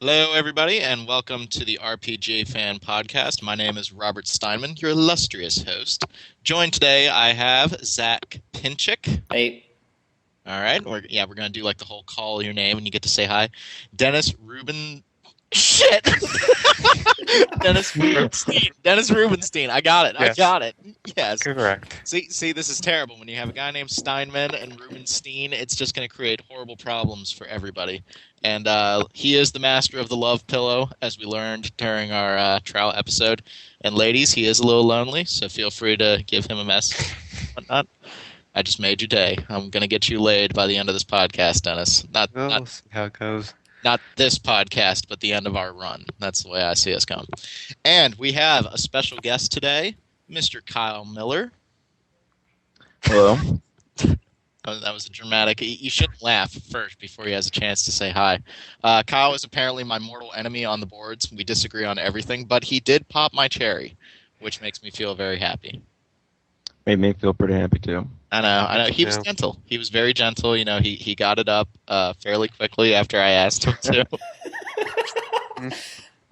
Hello, everybody, and welcome to the RPG Fan Podcast. My name is Robert Steinman, your illustrious host. Joined today, I have Zach Pinchik. Hey, All right, we're going to do like the whole call your name, and you get to say hi. Dennis Ruben. Shit. Dennis Rubenstein. Dennis Rubenstein. I got it. Yes. I got it. Yes. Correct. See, this is terrible. When you have a guy named Steinman and Rubenstein, it's just going to create horrible problems for everybody. And he is the master of the love pillow, as we learned during our trial episode. And ladies, he is a little lonely, so feel free to give him a message. Whatnot. I just made your day. I'm going to get you laid by the end of this podcast, Dennis. We'll see how it goes. Not this podcast, but the end of our run. That's the way I see us come. And we have a special guest today, Mr. Kyle Miller. Hello. Oh, that was a dramatic. You shouldn't laugh first before he has a chance to say hi. Kyle is apparently my mortal enemy on the boards. We disagree on everything, but he did pop my cherry, which makes me feel very happy. Made me feel pretty happy too. I know. He was Yeah. gentle. He was very gentle. You know, he got it up fairly quickly after I asked him to.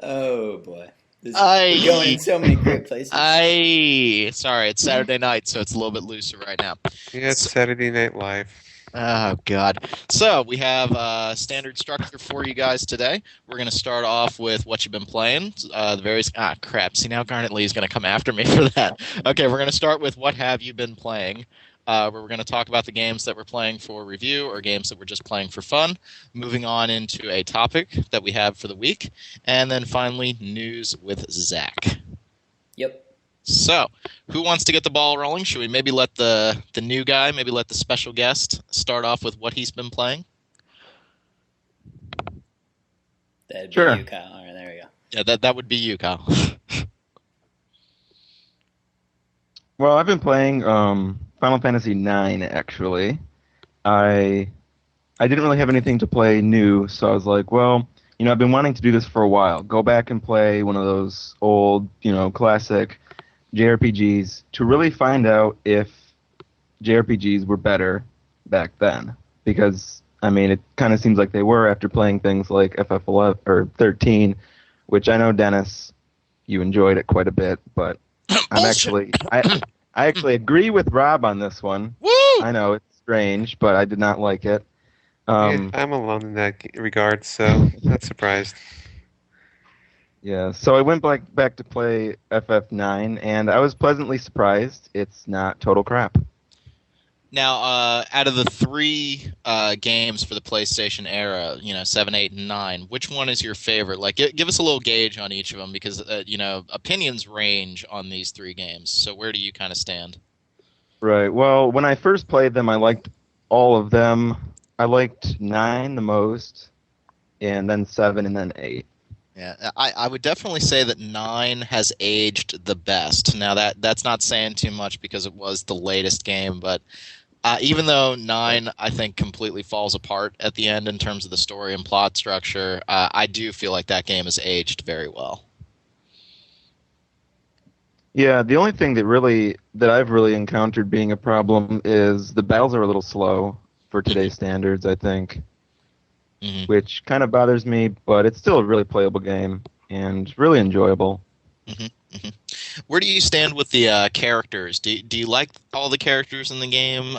oh boy, Aye. we're going in so many great places. Sorry, it's Saturday night, so it's a little bit looser right now. Yeah, it's Saturday Night Live. Oh, God. So we have a standard structure for you guys today. We're going to start off with what you've been playing. The various... crap. See, now Garnet Lee is going to come after me for that. Okay, we're going to start with what have you been playing. Where we're going to talk about the games that we're playing for review or games that we're just playing for fun. Moving on into a topic that we have for the week. And then finally, news with Zach. Yep. So, who wants to get the ball rolling? Should we maybe let the new guy, maybe let the special guest start off with what he's been playing? That'd Sure. be you, Kyle. All right, there we go. Yeah, that would be you, Kyle. Well, I've been playing Final Fantasy IX actually. I didn't really have anything to play new, so I was like, well, I've been wanting to do this for a while. Go back and play one of those old, classic JRPGs to really find out if JRPGs were better back then. Because it kind of seems like they were after playing things like FF11 or 13, which I know, Dennis, you enjoyed it quite a bit, but I actually agree with Rob on this one. Woo! I know it's strange, but I did not like it. Yeah, I'm alone in that regard, so not surprised. Yeah, so I went back to play FF9, and I was pleasantly surprised. It's not total crap. Now, out of the three games for the PlayStation era, 7, 8, and 9, which one is your favorite? Like, give us a little gauge on each of them, because, opinions range on these three games. So where do you kind of stand? Right, well, when I first played them, I liked all of them. I liked 9 the most, and then 7, and then 8. Yeah, I would definitely say that 9 has aged the best. Now, that's not saying too much because it was the latest game, but even though 9, I think, completely falls apart at the end in terms of the story and plot structure, I do feel like that game has aged very well. Yeah, the only thing that I've really encountered being a problem is the battles are a little slow for today's standards, I think. Mhm. Which kind of bothers me, but it's still a really playable game and really enjoyable. Where do you stand with the characters? Do you like all the characters in the game?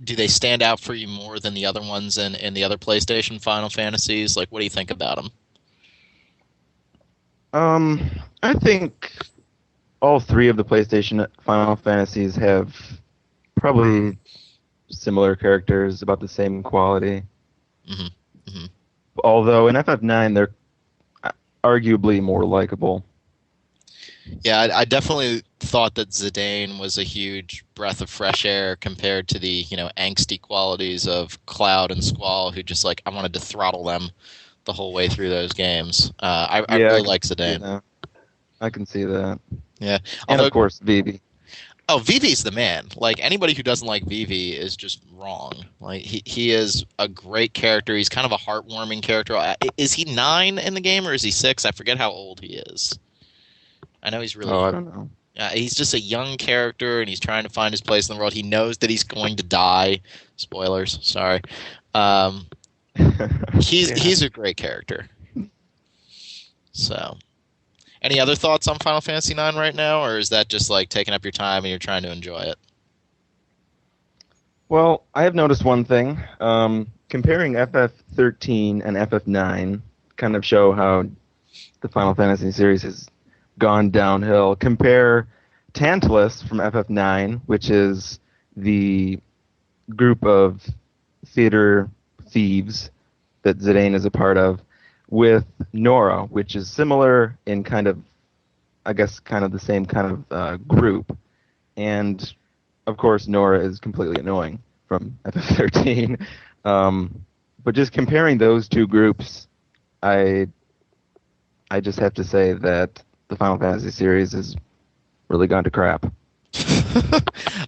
Do they stand out for you more than the other ones in the other PlayStation Final Fantasies? Like, what do you think about them? I think all 3 of the PlayStation Final Fantasies have probably similar characters, about the same quality. Mhm. Mhm. Although in FF9, they're arguably more likable. Yeah, I definitely thought that Zidane was a huge breath of fresh air compared to the, angsty qualities of Cloud and Squall, who just, I wanted to throttle them the whole way through those games. I really like Zidane. Yeah, I can see that. Yeah. And of course, Vivi. Oh, Vivi's the man. Like, anybody who doesn't like Vivi is just wrong. Like, he is a great character. He's kind of a heartwarming character. Is he 9 in the game, or is he 6? I forget how old he is. I know he's really I don't know. he's just a young character, and he's trying to find his place in the world. He knows that he's going to die. Spoilers, sorry. He's a great character. So, any other thoughts on Final Fantasy IX right now, or is that just like taking up your time and you're trying to enjoy it? Well, I have noticed one thing. Comparing FF13 and FF9 kind of show how the Final Fantasy series has gone downhill. Compare Tantalus from FF9, which is the group of theater thieves that Zidane is a part of, with Nora, which is similar in kind of, I guess, kind of the same kind of group. And of course, Nora is completely annoying from FF13. But just comparing those two groups, I just have to say that the Final Fantasy series has really gone to crap.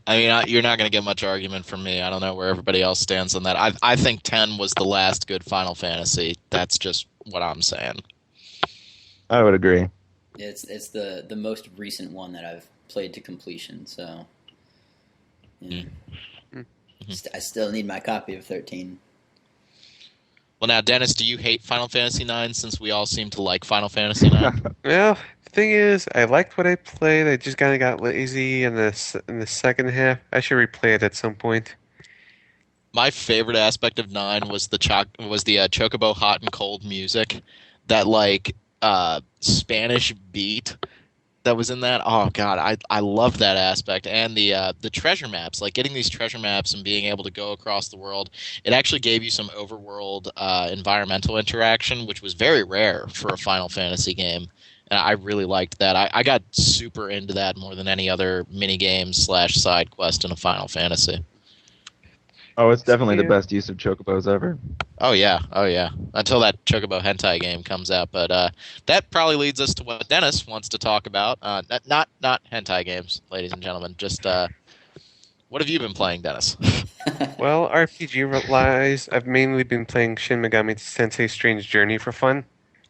I mean, you're not going to get much argument from me. I don't know where everybody else stands on that. I think 10 was the last good Final Fantasy. That's just what I'm saying. I would agree. It's the most recent one that I've played to completion. So, yeah. I still need my copy of 13. Well, now, Dennis, do you hate Final Fantasy IX since we all seem to like Final Fantasy IX? Well, the thing is, I liked what I played. I just kind of got lazy in the second half. I should replay it at some point. My favorite aspect of 9 was the Chocobo Hot and Cold music, that like Spanish beat that was in that. Oh God, I love that aspect, and the treasure maps, like getting these treasure maps and being able to go across the world. It actually gave you some overworld environmental interaction, which was very rare for a Final Fantasy game. And I really liked that. I got super into that more than any other minigame / side quest in a Final Fantasy. Oh, it's definitely the Yeah. best use of chocobos ever. Oh yeah. Until that Chocobo Hentai game comes out, but that probably leads us to what Dennis wants to talk about. Not hentai games, ladies and gentlemen. Just what have you been playing, Dennis? Well, RPG-wise, I've mainly been playing Shin Megami Tensei Strange Journey for fun.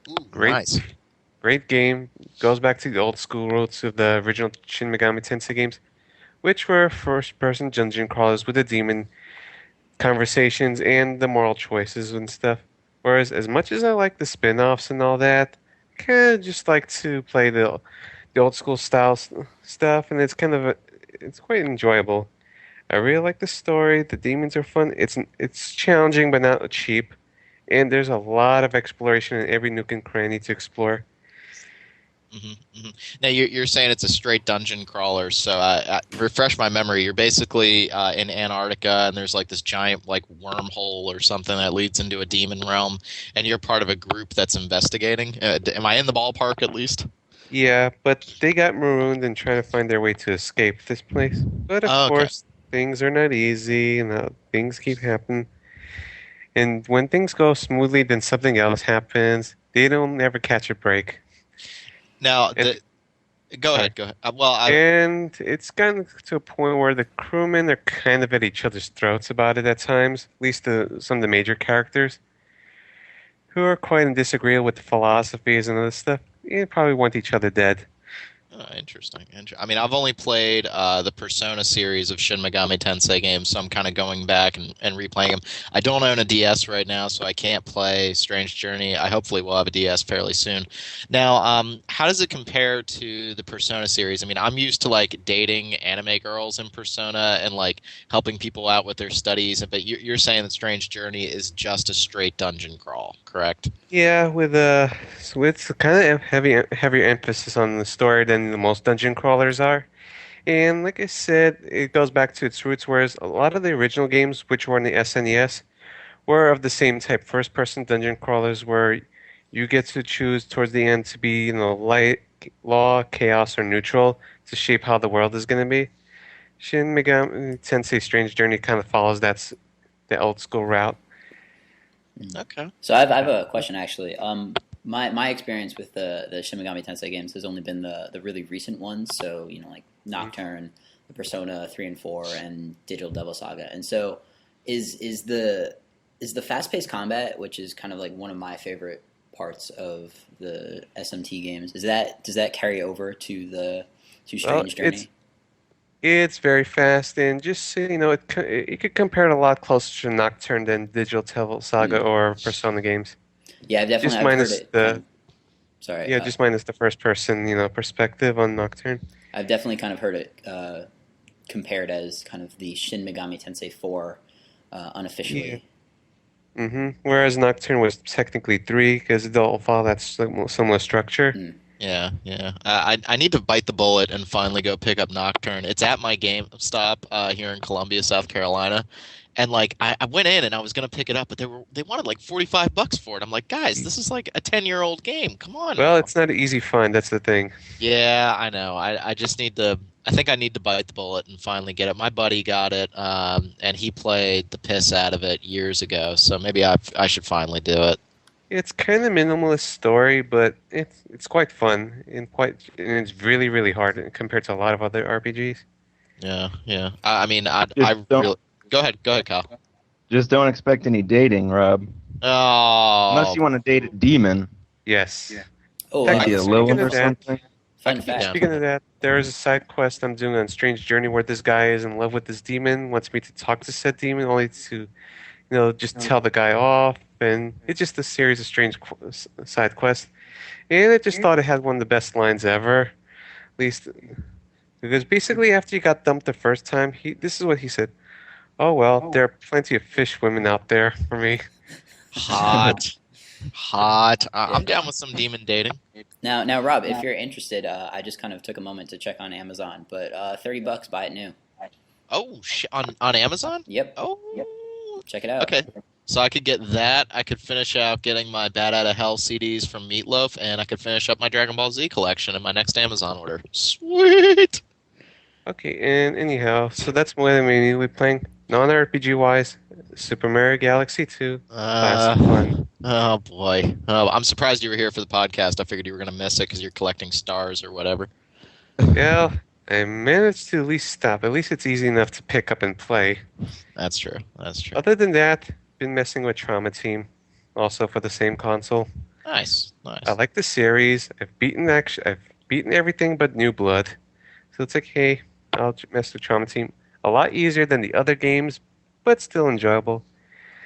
Ooh, Great, nice. great game. Goes back to the old school roots of the original Shin Megami Tensei games, which were first-person dungeon crawlers with a demon, conversations, and the moral choices and stuff. Whereas, as much as I like the spin-offs and all that, kind of just like to play the old school style stuff, and it's quite enjoyable. I really like the story. The demons are fun. It's challenging but not cheap, and there's a lot of exploration in every nook and cranny to explore. Now you're saying it's a straight dungeon crawler. So refresh my memory. You're basically in Antarctica, and there's like this giant like wormhole or something that leads into a demon realm, and you're part of a group that's investigating. Am I in the ballpark at least? Yeah, but they got marooned and trying to find their way to escape this place. But of Oh, okay. course, things are not easy, and things keep happening. And when things go smoothly, then something else happens. They don't ever catch a break. Now And go sorry. ahead. Go ahead. Well, And it's gotten to a point where the crewmen are kind of at each other's throats about it at times, at least some of the major characters, who are quite in disagreement with the philosophies and other stuff. They probably want each other dead. oh, interesting. I mean, I've only played the Persona series of Shin Megami Tensei games, so I'm kind of going back and replaying them. I don't own a DS right now, so I can't play Strange Journey. I hopefully will have a DS fairly soon. Now, how does it compare to the Persona series? I mean, I'm used to like dating anime girls in Persona and like helping people out with their studies, but you're saying that Strange Journey is just a straight dungeon crawl, correct? Yeah, with kind of heavier emphasis on the story than most dungeon crawlers are. And like I said, it goes back to its roots, whereas a lot of the original games, which were on the SNES, were of the same type, first-person dungeon crawlers, where you get to choose towards the end to be, light, law, chaos, or neutral to shape how the world is going to be. Shin Megami Tensei Strange Journey kind of follows the old school route. Okay. So I have a question actually. My experience with the Shin Megami Tensei games has only been the really recent ones. So like Nocturne, the Persona 3 and 4, and Digital Devil Saga. And so is the fast paced combat, which is kind of like one of my favorite parts of the SMT games, does that carry over to Well, Strange Journey? it's very fast, and just so you know, you could compare it a lot closer to Nocturne than Digital Devil Saga or Persona games. Yeah, Just I've heard minus it. the Sorry, Yeah, just minus the first person, perspective on Nocturne. I've definitely kind of heard it compared as kind of the Shin Megami Tensei 4 Yeah. unofficially. Whereas Nocturne was technically three because they all follow that similar structure. Mm. Yeah, yeah. I need to bite the bullet and finally go pick up Nocturne. It's at my GameStop here in Columbia, South Carolina, and like I went in and I was gonna pick it up, but they wanted like $45 for it. I'm like, guys, this is like a 10-year-old game. Come on Well, now. it's not an easy find. That's the thing. Yeah, I know. I just need to. I think I need to bite the bullet and finally get it. My buddy got it, and he played the piss out of it years ago. So maybe I should finally do it. It's kind of minimalist story, but it's quite fun and it's really really hard compared to a lot of other RPGs. Yeah, yeah. I mean, I Just don't really go ahead, Kyle. just don't expect any dating, Rob. Unless Oh, you want to date a demon, Yes. Oh, maybe a Speaking Lilith of or that, something. fun fact. Yeah. Speaking of that, there is a side quest I'm doing on Strange Journey where this guy is in love with this demon, wants me to talk to said demon, only to, just tell the guy off, and it's just a series of strange side quests. And I just thought it had one of the best lines ever, at least because basically after you got dumped the first time, this is what he said: "Oh well, there are plenty of fish women out there for me." hot, hot. I'm Yeah. down with some demon dating. Now, Rob, if you're interested, I just kind of took a moment to check on Amazon, but $30, buy it new. Oh, on Amazon? Yep, Oh, check it out. okay. So I could get that. I could finish out getting my Bad Outta Hell CDs from Meatloaf, and I could finish up my Dragon Ball Z collection in my next Amazon order. Sweet. Okay, and anyhow, so that's what I'm mainly playing. Non-RPG wise, Super Mario Galaxy 2, classic fun. Oh boy. Oh, I'm surprised you were here for the podcast. I figured you were going to miss it because you're collecting stars or whatever. Well, I managed to at least stop. At least it's easy enough to pick up and play. That's true. That's true. Other than that, been messing with Trauma Team, also for the same console. Nice. Nice. I like the series. I've beaten everything but New Blood. So it's like, hey, I'll mess with Trauma Team. A lot easier than the other games, but still enjoyable.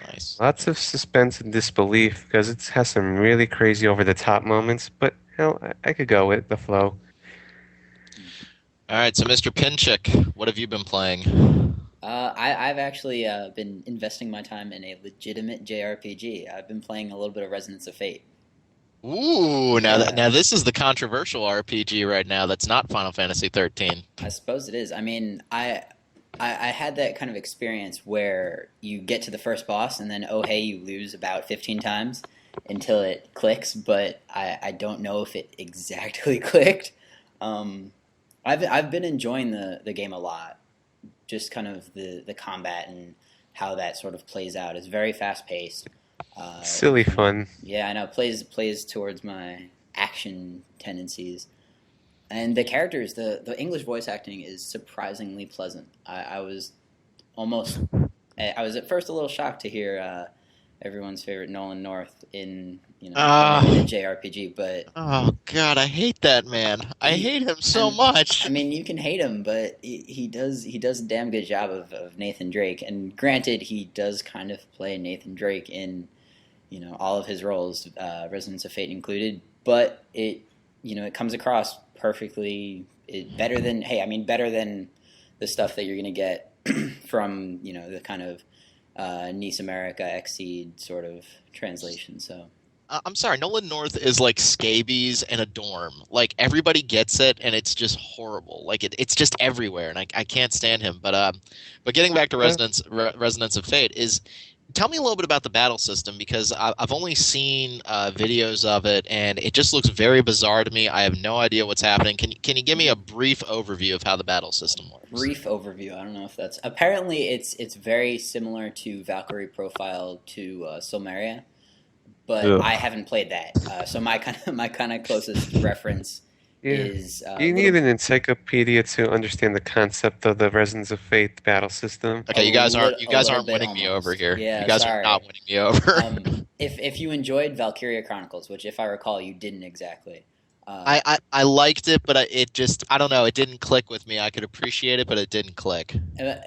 Nice. Lots of suspense and disbelief because it has some really crazy over the top moments, but hell, I could go with the flow. All right. So, Mr. Pinchick, what have you been playing? I've actually been investing my time in a legitimate JRPG. I've been playing a little bit of Resonance of Fate. Ooh, now this is the controversial RPG right now. That's not Final Fantasy 13. I suppose it is. I mean, I had that kind of experience where you get to the first boss and then, oh, hey, you lose about 15 times until it clicks, but I don't know if it exactly clicked. I've been enjoying the game a lot. Just kind of the combat and how that sort of plays out. It's very fast paced. Silly fun. Yeah, I know. Plays towards my action tendencies. And the characters, the English voice acting is surprisingly pleasant. I was at first a little shocked to hear everyone's favorite Nolan North in in a JRPG, but Oh God, I hate that man. I hate him so much. I mean, you can hate him, but he does a damn good job of Nathan Drake. And granted, he does kind of play Nathan Drake in all of his roles, Resonance of Fate included. But it comes across perfectly better than the stuff that you're going to get from the kind of Nice America Exceed sort of translation. So I'm sorry, Nolan North is like scabies in a dorm. Like everybody gets it, and it's just horrible. Like it's just everywhere, and I can't stand him. But getting back to Resonance of Fate is. Tell me a little bit about the battle system because I've only seen videos of it and it just looks very bizarre to me. I have no idea what's happening. Can you give me a brief overview of how the battle system works? Brief overview. I don't know if that's apparently it's very similar to Valkyrie Profile to Silmeria, but Ugh. I haven't played that. So my kind of closest reference is You need an encyclopedia to understand the concept of the Resonance of Fate battle system. Okay, you guys aren't little bit winning me almost. over here. Yeah, you guys sorry. are not winning me over. If you enjoyed Valkyria Chronicles, which if I recall you didn't exactly. I liked it, but it just I don't know. It didn't click with me. I could appreciate it, but it didn't click.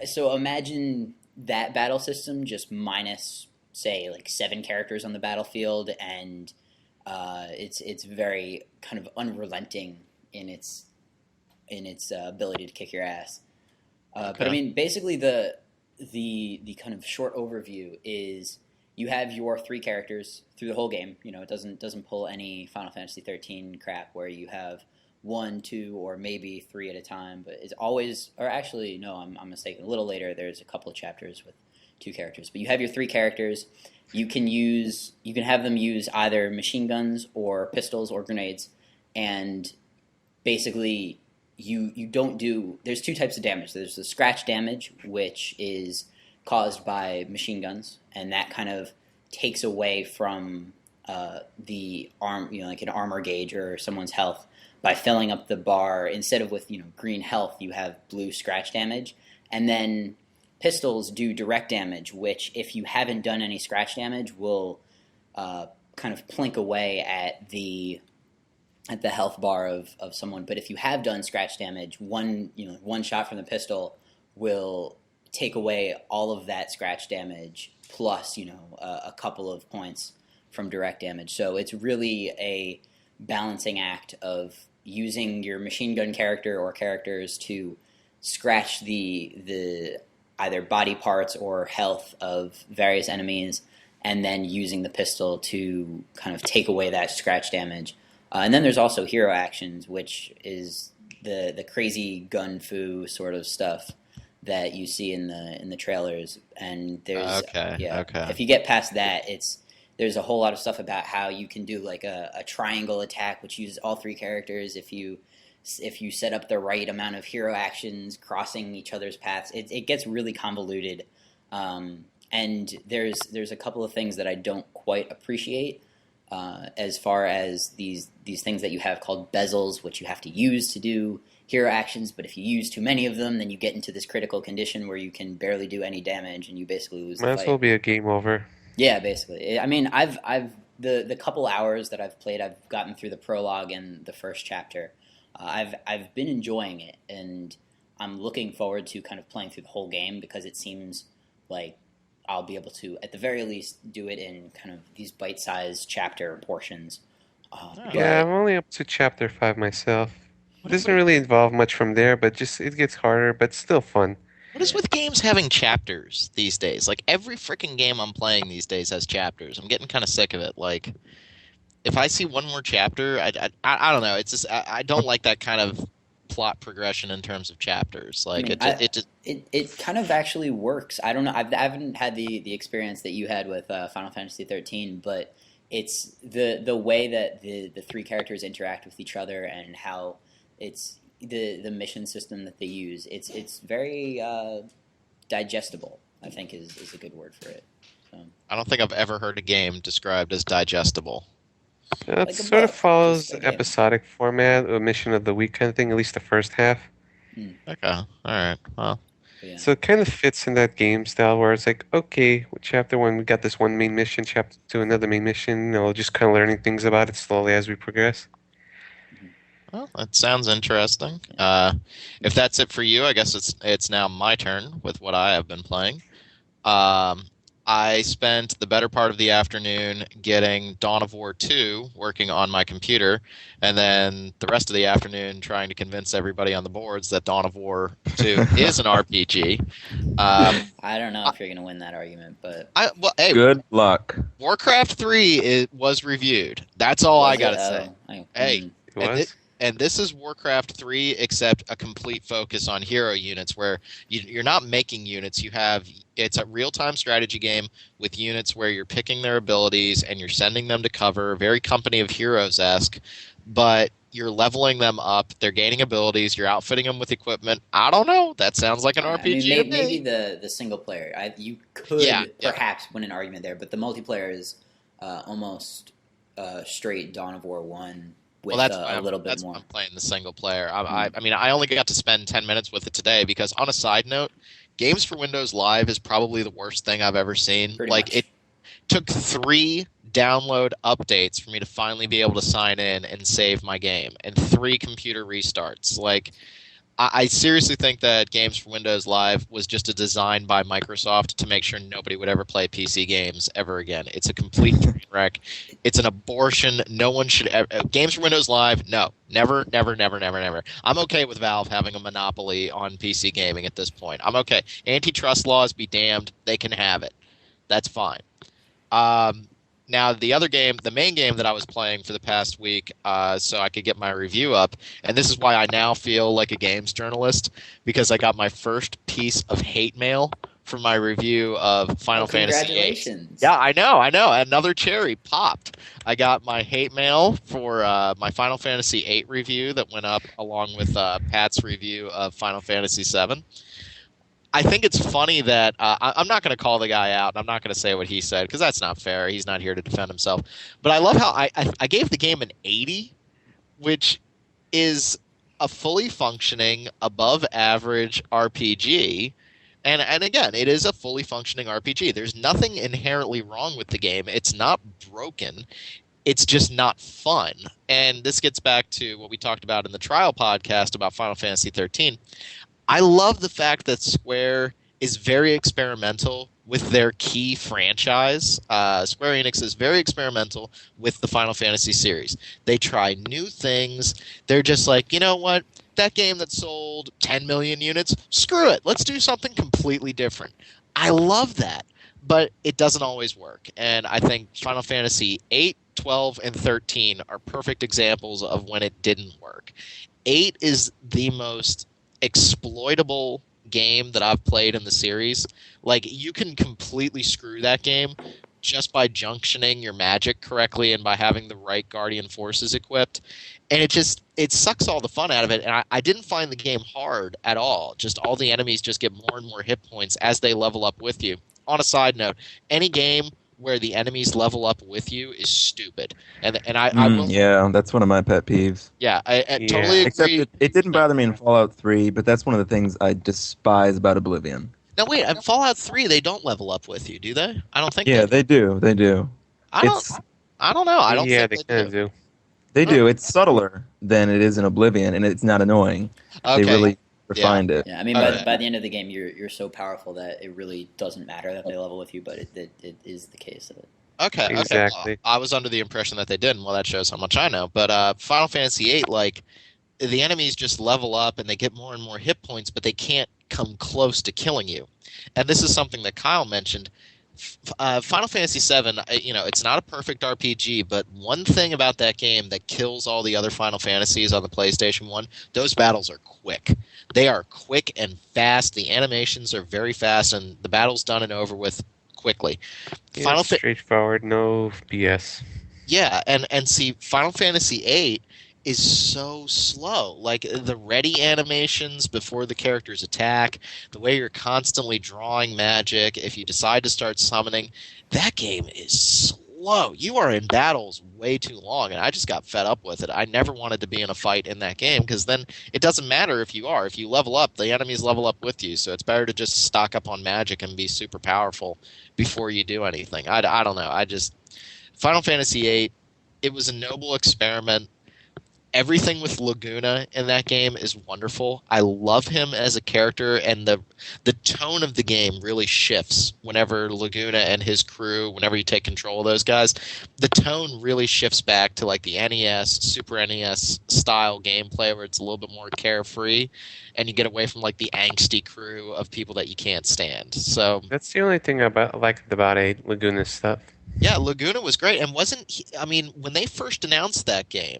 So imagine that battle system just minus say like 7 characters on the battlefield and It's very kind of unrelenting in its ability to kick your ass. But I Okay. mean, basically the kind of short overview is you have your three characters through the whole game. You know, it doesn't pull any Final Fantasy 13 crap where you have one, two, or maybe three at a time. But it's always, or actually, no, I'm mistaken. A little later, there's a couple of chapters with two characters. But you have your three characters. You can have them use either machine guns or pistols or grenades, and basically you don't do. There's two types of damage. There's the scratch damage, which is caused by machine guns, and that kind of takes away from the arm, like an armor gauge or someone's health by filling up the bar. Instead of with green health, you have blue scratch damage, and then pistols do direct damage, which if you haven't done any scratch damage will kind of plink away at the health bar of someone. But if you have done scratch damage, one shot from the pistol will take away all of that scratch damage plus a couple of points from direct damage. So it's really a balancing act of using your machine gun character or characters to scratch the either body parts or health of various enemies, and then using the pistol to kind of take away that scratch damage. And then there's also hero actions, which is the crazy gun fu sort of stuff that you see in the trailers. And there's Okay. if you get past that, there's a whole lot of stuff about how you can do like a triangle attack, which uses all three characters. If you set up the right amount of hero actions crossing each other's paths, it gets really convoluted. And there's a couple of things that I don't quite appreciate. As far as these things that you have called bezels, which you have to use to do hero actions, but if you use too many of them, then you get into this critical condition where you can barely do any damage and you basically lose the Might fight. as well be a game over. Yeah, basically. I mean, I've the couple hours that I've played, I've gotten through the prologue and the first chapter. I've been enjoying it, and I'm looking forward to kind of playing through the whole game because it seems like I'll be able to, at the very least, do it in kind of these bite-sized chapter portions. Yeah, I'm only up to chapter 5 myself. It doesn't really involve much from there, but just it gets harder, but still fun. What is with games having chapters these days? Like every freaking game I'm playing these days has chapters. I'm getting kind of sick of it. Like if I see one more chapter, I don't know. It's just I don't like that kind of plot progression in terms of chapters. Like it kind of actually works. I don't know. I haven't had the experience that you had with Final Fantasy 13, but it's the way that the three characters interact with each other and how it's the mission system that they use. It's very digestible, I think is a good word for it. So, I don't think I've ever heard a game described as digestible. It Like a sort of book, follows just a the game. episodic format, a mission of the week kind of thing, at least the first half. Okay, all right. Well, but yeah. So it kind of fits in that game style where it's like, okay, chapter 1 we got this one main mission, chapter 2 another main mission, and we'll just kind of learning things about it slowly as we progress. well, that sounds interesting. If that's it for you, I guess it's now my turn with what I have been playing. I spent the better part of the afternoon getting Dawn of War 2 working on my computer, and then the rest of the afternoon trying to convince everybody on the boards that Dawn of War 2 is an RPG. I don't know if you're going to win that argument, but Hey, Good luck. Warcraft 3 was reviewed. That's all I was gotta it? say. Hey, It was? And this is Warcraft 3, except a complete focus on hero units, where you're not making units. It's a real-time strategy game with units where you're picking their abilities and you're sending them to cover, very Company of Heroes-esque, but you're leveling them up. They're gaining abilities. You're outfitting them with equipment. I don't know. That sounds like an I RPG mean, to me. maybe the single player. You could perhaps win an argument there, but the multiplayer is almost straight Dawn of War 1 with a little bit more. Why I'm playing the single player. I mean, I only got to spend 10 minutes with it today because, on a side note, Games for Windows Live is probably the worst thing I've ever seen. Pretty much. It took 3 download updates for me to finally be able to sign in and save my game, and 3 computer restarts. Like, I seriously think that Games for Windows Live was just a design by Microsoft to make sure nobody would ever play PC games ever again. It's a complete train wreck. It's an abortion. No one should ever. Games for Windows Live, no. Never, never, never, never, never. I'm okay with Valve having a monopoly on PC gaming at this point. I'm okay. Antitrust laws be damned. They can have it. That's fine. Now, the other game, the main game that I was playing for the past week, so I could get my review up, and this is why I now feel like a games journalist, because I got my first piece of hate mail from my review of Final Fantasy VIII. Congratulations. Yeah, I know. Another cherry popped. I got my hate mail for my Final Fantasy VIII review that went up along with Pat's review of Final Fantasy VII. I think it's funny that I'm not going to call the guy out, and I'm not going to say what he said, because that's not fair. He's not here to defend himself. But I love how I gave the game an 80, which is a fully functioning, above average RPG. And again, it is a fully functioning RPG. There's nothing inherently wrong with the game. It's not broken. It's just not fun. And this gets back to what we talked about in the trial podcast about Final Fantasy 13. I love the fact that Square is very experimental with their key franchise. Square Enix is very experimental with the Final Fantasy series. They try new things. They're just like, you know what? That game that sold 10 million units, screw it. Let's do something completely different. I love that, but it doesn't always work. And I think Final Fantasy 8, 12, and 13 are perfect examples of when it didn't work. 8 is the most exploitable game that I've played in the series. Like, you can completely screw that game just by junctioning your magic correctly and by having the right Guardian Forces equipped. And it sucks all the fun out of it. And I didn't find the game hard at all. Just all the enemies just get more and more hit points as they level up with you. On a side note, any game where the enemies level up with you is stupid. And I will. Yeah, that's one of my pet peeves. Yeah, I totally agree. Except it didn't bother me in Fallout 3, but that's one of the things I despise about Oblivion. Now wait, in Fallout 3 they don't level up with you, do they? I don't think. Yeah, they do. They do. I don't know. I don't Yeah, think they kind of do. They do. It's subtler than it is in Oblivion, and it's not annoying. Okay. They really refined it. Yeah, I mean, Okay. by the end of the game, you're so powerful that it really doesn't matter that they level with you, but it is the case of it. Okay. Exactly. Well, I was under the impression that they didn't. Well, that shows how much I know. But Final Fantasy VIII, like, the enemies just level up and they get more and more hit points, but they can't come close to killing you. And this is something that Kyle mentioned. Final Fantasy VII, it's not a perfect RPG, but one thing about that game that kills all the other Final Fantasies on the PlayStation 1, those battles are quick. They are quick and fast. The animations are very fast, and the battle's done and over with quickly. Yeah, straightforward, no BS. Yeah, and see, Final Fantasy VIII is so slow. Like, the ready animations before the characters attack, the way you're constantly drawing magic, if you decide to start summoning, that game is slow. You are in battles way too long, and I just got fed up with it. I never wanted to be in a fight in that game, because then it doesn't matter if you are. If you level up, the enemies level up with you, so it's better to just stock up on magic and be super powerful before you do anything. I don't know. Final Fantasy VIII, it was a noble experiment. Everything with Laguna in that game is wonderful. I love him as a character, and the tone of the game really shifts whenever Laguna and his crew, whenever you take control of those guys, the tone really shifts back to like the NES, Super NES style gameplay where it's a little bit more carefree, and you get away from like the angsty crew of people that you can't stand. So That's the only thing I liked about Laguna stuff. yeah, Laguna was great, and when they first announced that game,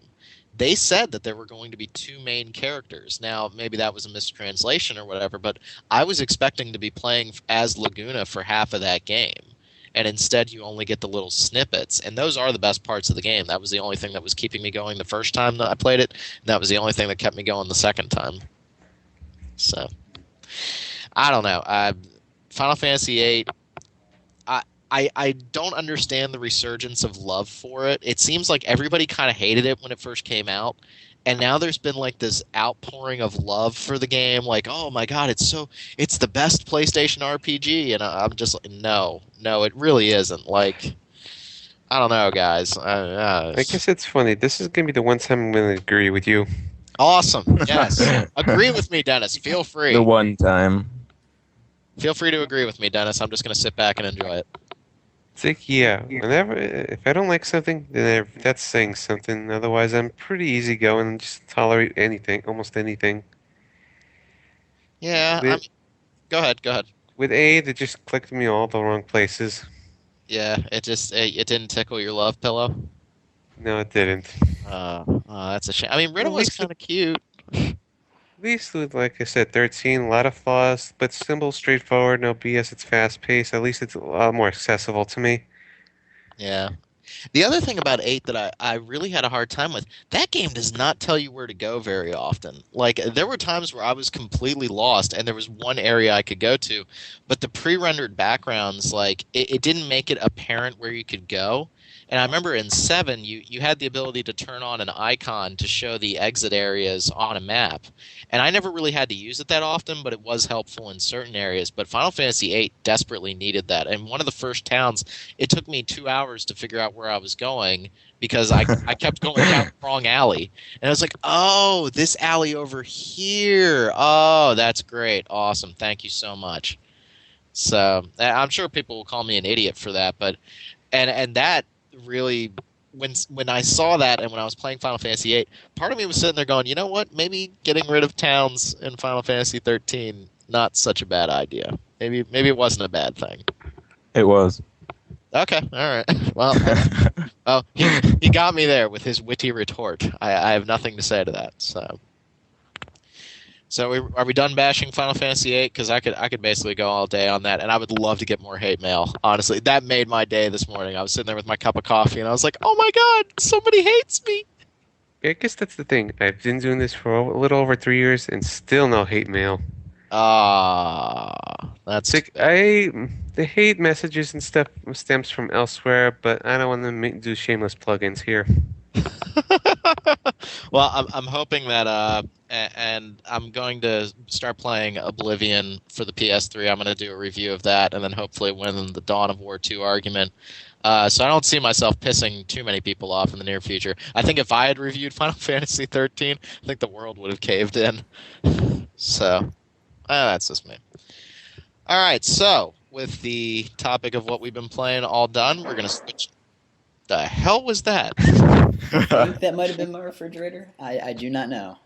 they said that there were going to be two main characters. Now, maybe that was a mistranslation or whatever, but I was expecting to be playing as Laguna for half of that game. And instead, you only get the little snippets. And those are the best parts of the game. That was the only thing that was keeping me going the first time that I played it. And that was the only thing that kept me going the second time. So, I don't know. Final Fantasy VIII, I don't understand the resurgence of love for it. It seems like everybody kind of hated it when it first came out, and now there's been like this outpouring of love for the game. Like, oh my god, it's the best PlayStation RPG, and I'm just like, no, it really isn't. Like, I don't know, guys. I guess it's funny. This is gonna be the one time I'm gonna agree with you. Awesome. Yes. Agree with me, Dennis. Feel free. The one time. Feel free to agree with me, Dennis. I'm just going to sit back and enjoy it. It's like, yeah, whenever if I don't like something, then that's saying something. Otherwise, I'm pretty easygoing and just tolerate anything, almost anything. Yeah. With Go ahead. Go ahead. with aid, it just clicked me all the wrong places. Yeah. It didn't tickle your love pillow. No, it didn't. That's a shame. I mean, Riddle At was least kind of cute. At least with, like I said, 13, a lot of flaws, but simple, straightforward, no BS. It's fast paced. At least it's a lot more accessible to me. Yeah. The other thing about 8 that I really had a hard time with, that game does not tell you where to go very often. Like, there were times where I was completely lost, and there was one area I could go to, but the pre-rendered backgrounds, like, it didn't make it apparent where you could go. And I remember in 7, you had the ability to turn on an icon to show the exit areas on a map. And I never really had to use it that often, but it was helpful in certain areas. But Final Fantasy VIII desperately needed that. And one of the first towns, it took me 2 hours to figure out where I was going because I kept going down the wrong alley. And I was like, oh, this alley over here. Oh, that's great. Awesome. Thank you so much. So I'm sure people will call me an idiot for that. But and that really, when I saw that and when I was playing Final Fantasy VIII, part of me was sitting there going, you know what? Maybe getting rid of towns in Final Fantasy 13 not such a bad idea. Maybe it wasn't a bad thing. It was. Okay, all right. Well, he got me there with his witty retort. I have nothing to say to that. So are we done bashing Final Fantasy VIII? Because I could basically go all day on that, and I would love to get more hate mail. Honestly, that made my day this morning. I was sitting there with my cup of coffee, and I was like, "Oh my god, somebody hates me!" I guess that's the thing. I've been doing this for a little over 3 years and still no hate mail. That's It's like the hate messages and stuff stems from elsewhere, but I don't want to do shameless plugins here. Well, I'm hoping that and I'm going to start playing Oblivion for the PS3. I'm going to do a review of that, and then hopefully win the Dawn of War 2 argument. So I don't see myself pissing too many people off in the near future. I think if I had reviewed Final Fantasy 13, I think the world would have caved in. So that's just me. All right, so with the topic of what we've been playing all done, we're going to switch. The hell was that? I think that might have been my refrigerator. I do not know.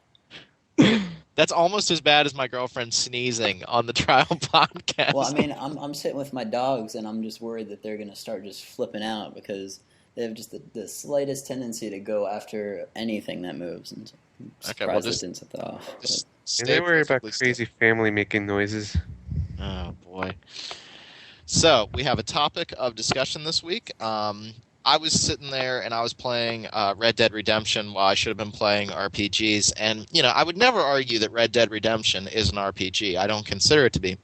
That's almost as bad as my girlfriend sneezing on the trial podcast. Well, I mean, I'm sitting with my dogs, and I'm just worried that they're going to start just flipping out because they have just the slightest tendency to go after anything that moves. And I'm surprised it didn't set that off. Just And they worry about perfectly crazy family making noises. Oh, boy. So, we have a topic of discussion this week. I was sitting there and I was playing Red Dead Redemption while I should have been playing RPGs. And, I would never argue that Red Dead Redemption is an RPG. I don't consider it to be.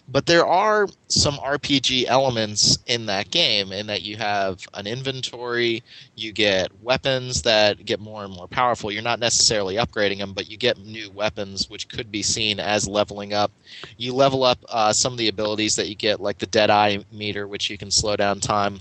But there are some RPG elements in that game in that you have an inventory, you get weapons that get more and more powerful. You're not necessarily upgrading them, but you get new weapons, which could be seen as leveling up. You level up some of the abilities that you get, like the Deadeye meter, which you can slow down time.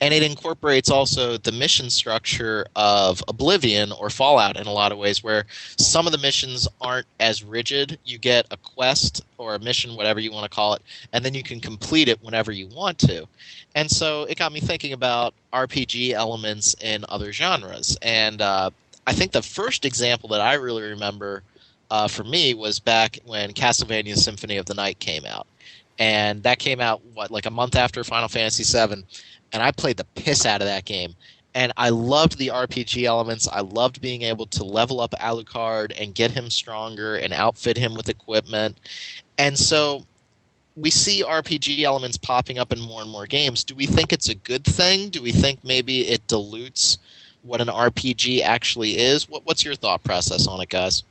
And it incorporates also the mission structure of Oblivion or Fallout in a lot of ways, where some of the missions aren't as rigid. You get a quest or a mission, whatever you want to call it, and then you can complete it whenever you want to. And so it got me thinking about RPG elements in other genres. And I think the first example that I really remember for me was back when Castlevania Symphony of the Night came out. And that came out, like a month after Final Fantasy VII. And I played the piss out of that game. And I loved the RPG elements. I loved being able to level up Alucard and get him stronger and outfit him with equipment. And so we see RPG elements popping up in more and more games. Do we think it's a good thing? Do we think maybe it dilutes what an RPG actually is? What's your thought process on it, guys?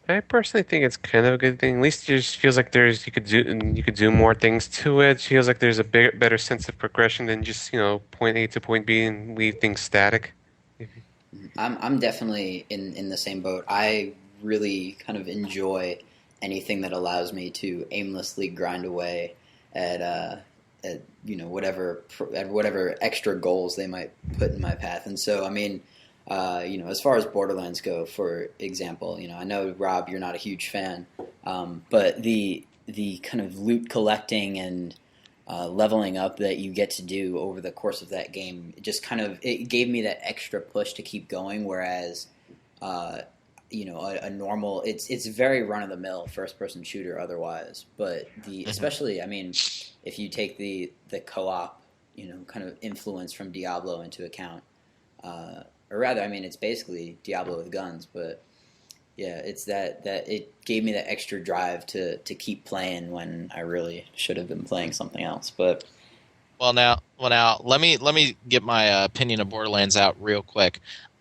I personally think it's kind of a good thing. At least it just feels like you could do more things to it. It feels like there's a better sense of progression than just point A to point B and leave things static. I'm definitely in the same boat. I really kind of enjoy anything that allows me to aimlessly grind away at whatever extra goals they might put in my path. And so, I mean, As far as Borderlands go, for example, I know Rob, you're not a huge fan, but the kind of loot collecting and leveling up that you get to do over the course of that game, it gave me that extra push to keep going. Whereas, a normal, it's very run of the mill first person shooter otherwise, but especially, I mean, if you take the co-op, kind of influence from Diablo into account. Or rather, I mean, it's basically Diablo with guns, but yeah, it's that it gave me that extra drive to keep playing when I really should have been playing something else. But now, let me get my opinion of Borderlands out real quick.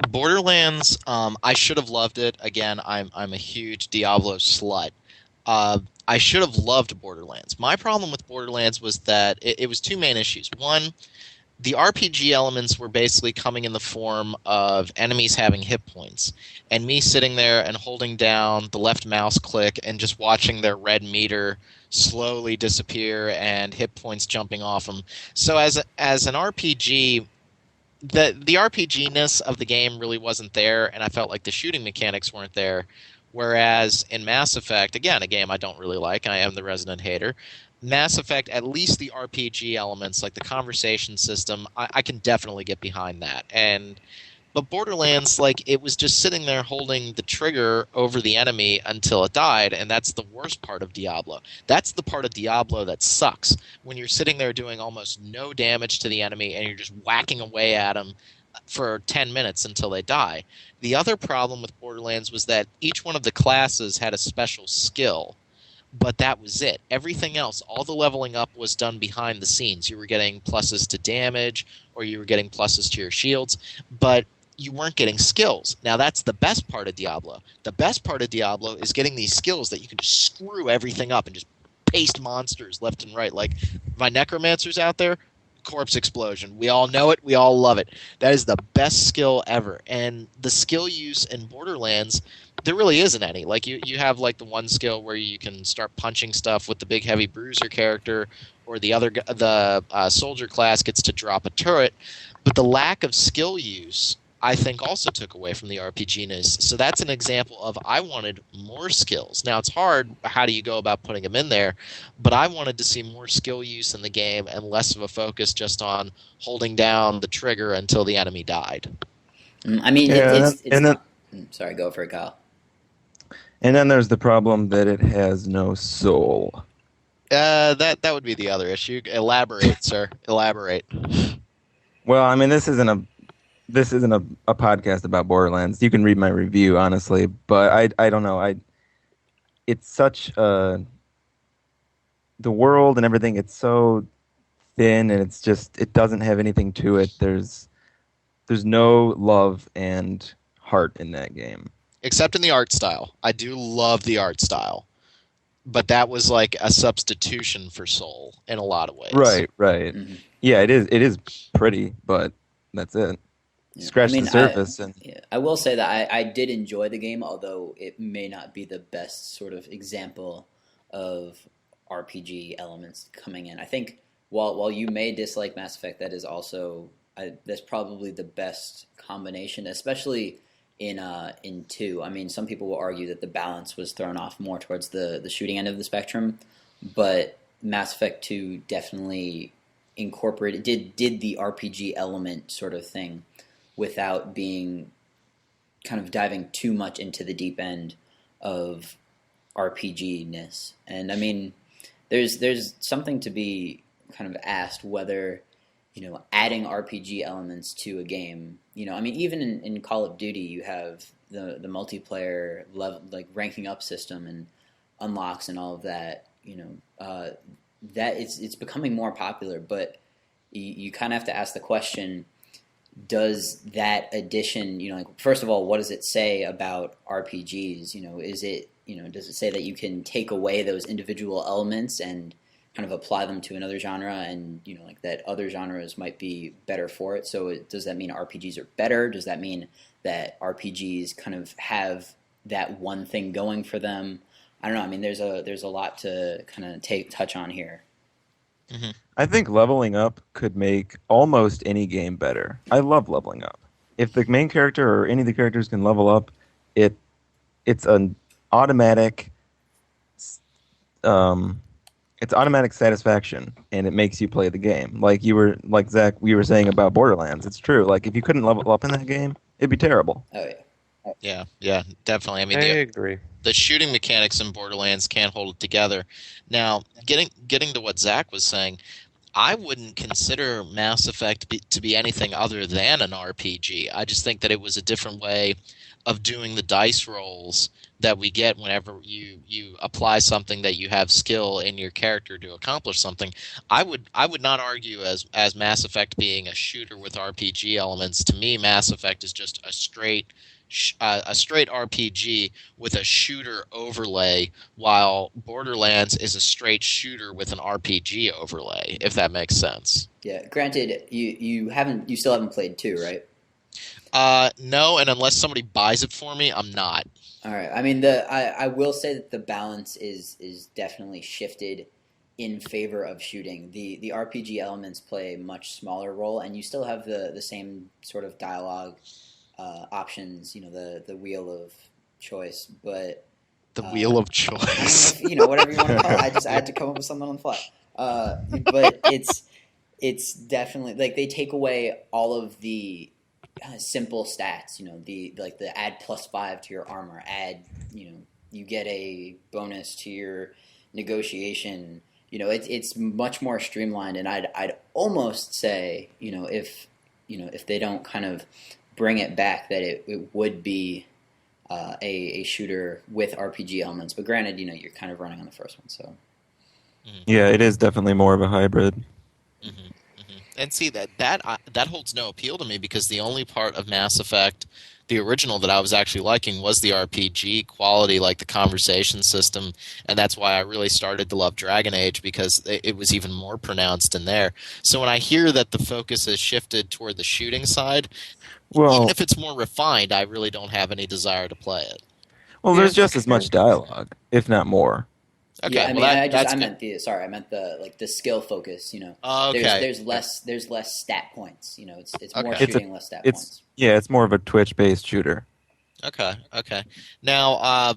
Borderlands, I should have loved it. Again, I'm a huge Diablo slut. I should have loved Borderlands. My problem with Borderlands was that it was two main issues. One, the RPG elements were basically coming in the form of enemies having hit points, and me sitting there and holding down the left mouse click and just watching their red meter slowly disappear and hit points jumping off them. So as an RPG, the RPG-ness of the game really wasn't there, and I felt like the shooting mechanics weren't there. Whereas in Mass Effect, again, a game I don't really like, I am the resident hater, Mass Effect, at least the RPG elements, like the conversation system, I can definitely get behind that. But Borderlands, like, it was just sitting there holding the trigger over the enemy until it died, and that's the worst part of Diablo. That's the part of Diablo that sucks, when you're sitting there doing almost no damage to the enemy and you're just whacking away at them for 10 minutes until they die. The other problem with Borderlands was that each one of the classes had a special skill. But that was it. Everything else, all the leveling up was done behind the scenes. You were getting pluses to damage, or you were getting pluses to your shields, but you weren't getting skills. Now, that's the best part of Diablo. The best part of Diablo is getting these skills that you can just screw everything up and just paste monsters left and right. Like, my necromancers out there, corpse explosion. We all know it. We all love it. That is the best skill ever. And the skill use in Borderlands, there really isn't any. Like, you have like the one skill where you can start punching stuff with the big heavy bruiser character, or the soldier class gets to drop a turret. But the lack of skill use, I think, also took away from the RPG-ness. So that's an example of I wanted more skills. Now, it's hard. How do you go about putting them in there? But I wanted to see more skill use in the game and less of a focus just on holding down the trigger until the enemy died. I mean, Yeah, sorry, go for it, Kyle. And then there's the problem that it has no soul. That would be the other issue. Elaborate, sir. Elaborate. Well, I mean, this isn't a podcast about Borderlands. You can read my review, honestly, but I don't know. It's such the world and everything. It's so thin, and it doesn't have anything to it. There's no love and heart in that game. Except in the art style. I do love the art style. But that was like a substitution for soul in a lot of ways. Right. Mm-hmm. Yeah, it is pretty, but that's it. Yeah. Scratch the surface. I will say that I did enjoy the game, although it may not be the best sort of example of RPG elements coming in. I think while you may dislike Mass Effect, that is also that's probably the best combination, especially in 2. I mean, some people will argue that the balance was thrown off more towards the shooting end of the spectrum, but Mass Effect 2 definitely incorporated did the RPG element sort of thing without being kind of diving too much into the deep end of RPG-ness. And I mean, there's something to be kind of asked whether, adding RPG elements to a game, I mean, even in Call of Duty, you have the multiplayer level, like ranking up system and unlocks and all of that, that it's becoming more popular, but you kind of have to ask the question, does that addition, like, first of all, what does it say about RPGs? Is it, does it say that you can take away those individual elements and kind of apply them to another genre, and like that other genres might be better for it? So does that mean RPGs are better? Does that mean that RPGs kind of have that one thing going for them? I don't know. I mean, there's a lot to kind of touch on here. Mm-hmm. I think leveling up could make almost any game better. I love leveling up. if the main character or any of the characters can level up, it it's an automatic um it's automatic satisfaction, and it makes you play the game. Like Zach, we were saying about Borderlands. It's true. Like if you couldn't level up in that game, it'd be terrible. Oh yeah. Yeah, definitely. I mean, I the agree. shooting mechanics in Borderlands can't hold it together. Now, getting to what Zach was saying, I wouldn't consider Mass Effect to be anything other than an RPG. I just think that it was a different way of doing the dice rolls that we get whenever you apply something that you have skill in your character to accomplish something. I would not argue as Mass Effect being a shooter with RPG elements. To me, Mass Effect is just a straight RPG with a shooter overlay, while Borderlands is a straight shooter with an RPG overlay. If that makes sense. Yeah. Granted, you still haven't played 2, right? No, and unless somebody buys it for me, I'm not. All right. I mean, I will say that the balance is definitely shifted in favor of shooting. The RPG elements play a much smaller role, and you still have the same sort of dialogue options. You know, the wheel of choice, but The wheel of I choice. mean, whatever you want to call it. I had to come up with something on the fly. But it's definitely like they take away all of the simple stats. You know, the add +5 to your armor, you get a bonus to your negotiation. You know, it's much more streamlined, and I'd almost say, if they don't kind of bring it back, that it would be a shooter with RPG elements. But granted, you're kind of running on the first one, so. Yeah, it is definitely more of a hybrid. And see that holds no appeal to me, because the only part of Mass Effect, the original, that I was actually liking was the RPG quality, like the conversation system, and that's why I really started to love Dragon Age, because it was even more pronounced in there. So when I hear that the focus has shifted toward the shooting side, Well, even if it's more refined, I really don't have any desire to play it. there's just as much dialogue, if not more. Okay, Yeah, I mean, well, I meant the skill focus. Okay. There's less stat points. It's more Okay. shooting, less stat points. It's more of a Twitch-based shooter. Okay. Now,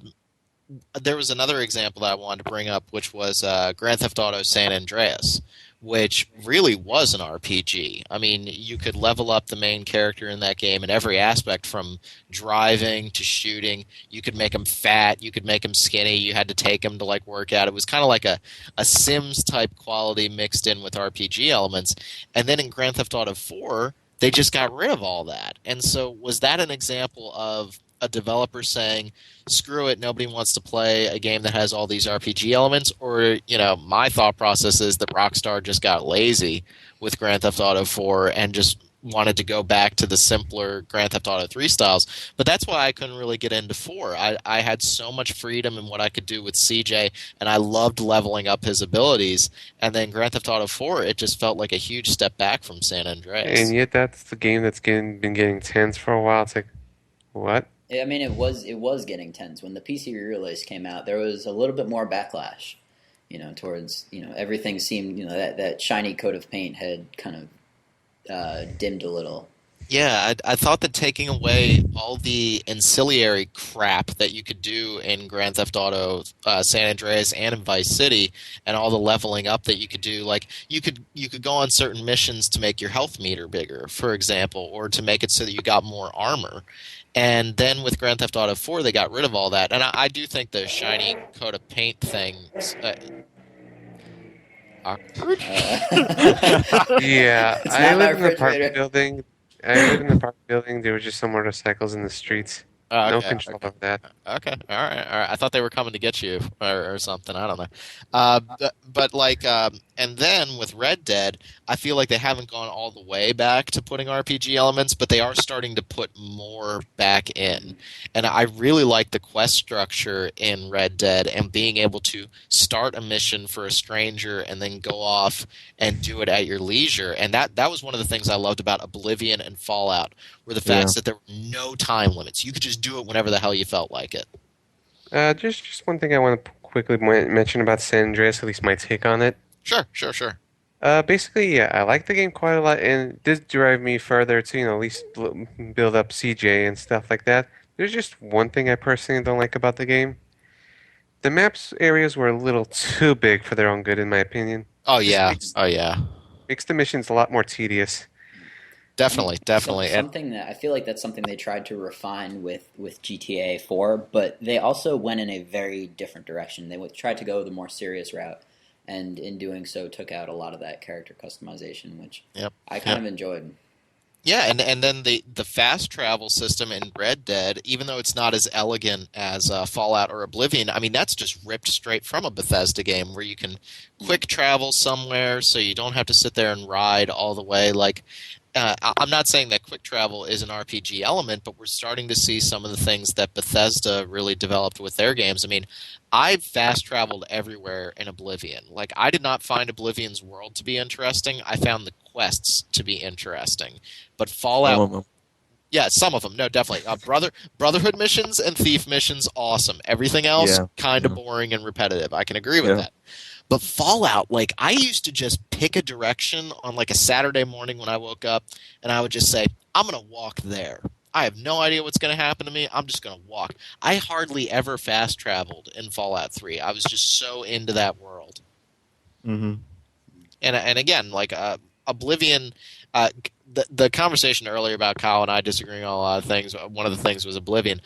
there was another example that I wanted to bring up, which was Grand Theft Auto San Andreas, which really was an RPG. I mean, you could level up the main character in that game in every aspect, from driving to shooting. You could make him fat, you could make him skinny, you had to take him to work out. It was kind of like a Sims type quality mixed in with RPG elements. And then in Grand Theft Auto 4, they just got rid of all that. And so was that an example of a developer saying, screw it, nobody wants to play a game that has all these RPG elements? Or, my thought process is that Rockstar just got lazy with Grand Theft Auto 4 and just wanted to go back to the simpler Grand Theft Auto 3 styles. But that's why I couldn't really get into 4. I had so much freedom in what I could do with CJ, and I loved leveling up his abilities. And then Grand Theft Auto 4, it just felt like a huge step back from San Andreas. And yet that's the game that's been getting tens for a while. It's like, what? I mean, it was getting tens when the PC re-release came out. There was a little bit more backlash, towards everything seemed that shiny coat of paint had kind of dimmed a little. Yeah, I thought that taking away all the ancillary crap that you could do in Grand Theft Auto San Andreas and in Vice City, and all the leveling up that you could do, like you could go on certain missions to make your health meter bigger, for example, or to make it so that you got more armor. And then with Grand Theft Auto 4, they got rid of all that. And I do think the shiny coat of paint thing... awkward? Yeah, It's I not my live in an refrigerator. apartment building. There were just some motorcycles in the streets. No control of that. Okay, all right. I thought they were coming to get you or something. I don't know. But and then with Red Dead, I feel like they haven't gone all the way back to putting RPG elements, but they are starting to put more back in. And I really like the quest structure in Red Dead, and being able to start a mission for a stranger and then go off and do it at your leisure. And that was one of the things I loved about Oblivion and Fallout, were the facts that there were no time limits. You could just do it whenever the hell you felt like it. Just one thing I want to quickly mention about San Andreas, at least my take on it. Sure. Basically, yeah, I like the game quite a lot, and it did drive me further to, at least build up CJ and stuff like that. There's just one thing I personally don't like about the game. The maps areas were a little too big for their own good, in my opinion. Oh Just yeah, oh yeah, makes the missions a lot more tedious. I mean, definitely, definitely. And something that I feel like that's something they tried to refine with GTA 4, but they also went in a very different direction. They tried to go the more serious route, and in doing so, took out a lot of that character customization, which yep, I kind yep. of enjoyed. Yeah, and then the fast travel system in Red Dead, even though it's not as elegant as Fallout or Oblivion, I mean that's just ripped straight from a Bethesda game where you can quick travel somewhere, so you don't have to sit there and ride all the way. Like, I'm not saying that quick travel is an RPG element, but we're starting to see some of the things that Bethesda really developed with their games. I mean, I've fast traveled everywhere in Oblivion. Like, I did not find Oblivion's world to be interesting. I found the quests to be interesting. But Some Fallout, of them. yeah, some of them, no, definitely. Brotherhood missions and thief missions, awesome. Everything else, Yeah. kind of Yeah. boring and repetitive. I can agree with Yeah. that. But Fallout, like I used to just pick a direction on like a Saturday morning when I woke up, and I would just say, "I'm gonna walk there." I have no idea what's going to happen to me. I'm just going to walk. I hardly ever fast traveled in Fallout 3. I was just so into that world. Mm-hmm. And again, like Oblivion, the conversation earlier about Kyle and I disagreeing on a lot of things. One of the things was Oblivion.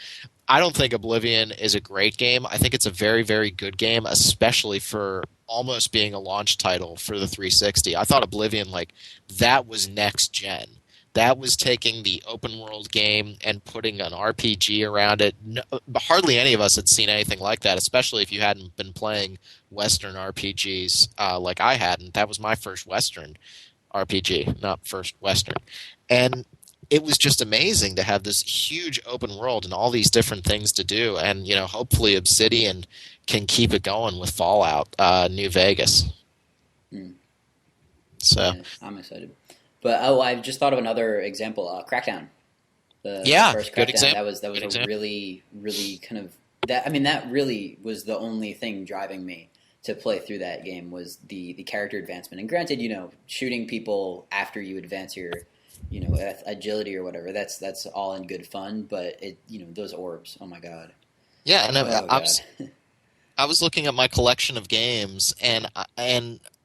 I don't think Oblivion is a great game. I think it's a very, very good game, especially for almost being a launch title for the 360. I thought Oblivion, like, that was next gen. That was taking the open world game and putting an RPG around it. No, hardly any of us had seen anything like that, especially if you hadn't been playing Western RPGs like I hadn't. That was my first Western RPG, not first Western. And it was just amazing to have this huge open world and all these different things to do. And, hopefully Obsidian can keep it going with Fallout New Vegas. Mm. So, Yeah, I'm excited. But I've just thought of another example. Crackdown, yeah, the first good Crackdown. example. That was Good a example. really really kind of that. I mean, that really was the only thing driving me to play through that game was the character advancement. And granted, shooting people after you advance your agility or whatever. That's all in good fun. But those orbs. Oh my god. Yeah, and Oh god. I was looking at my collection of games, and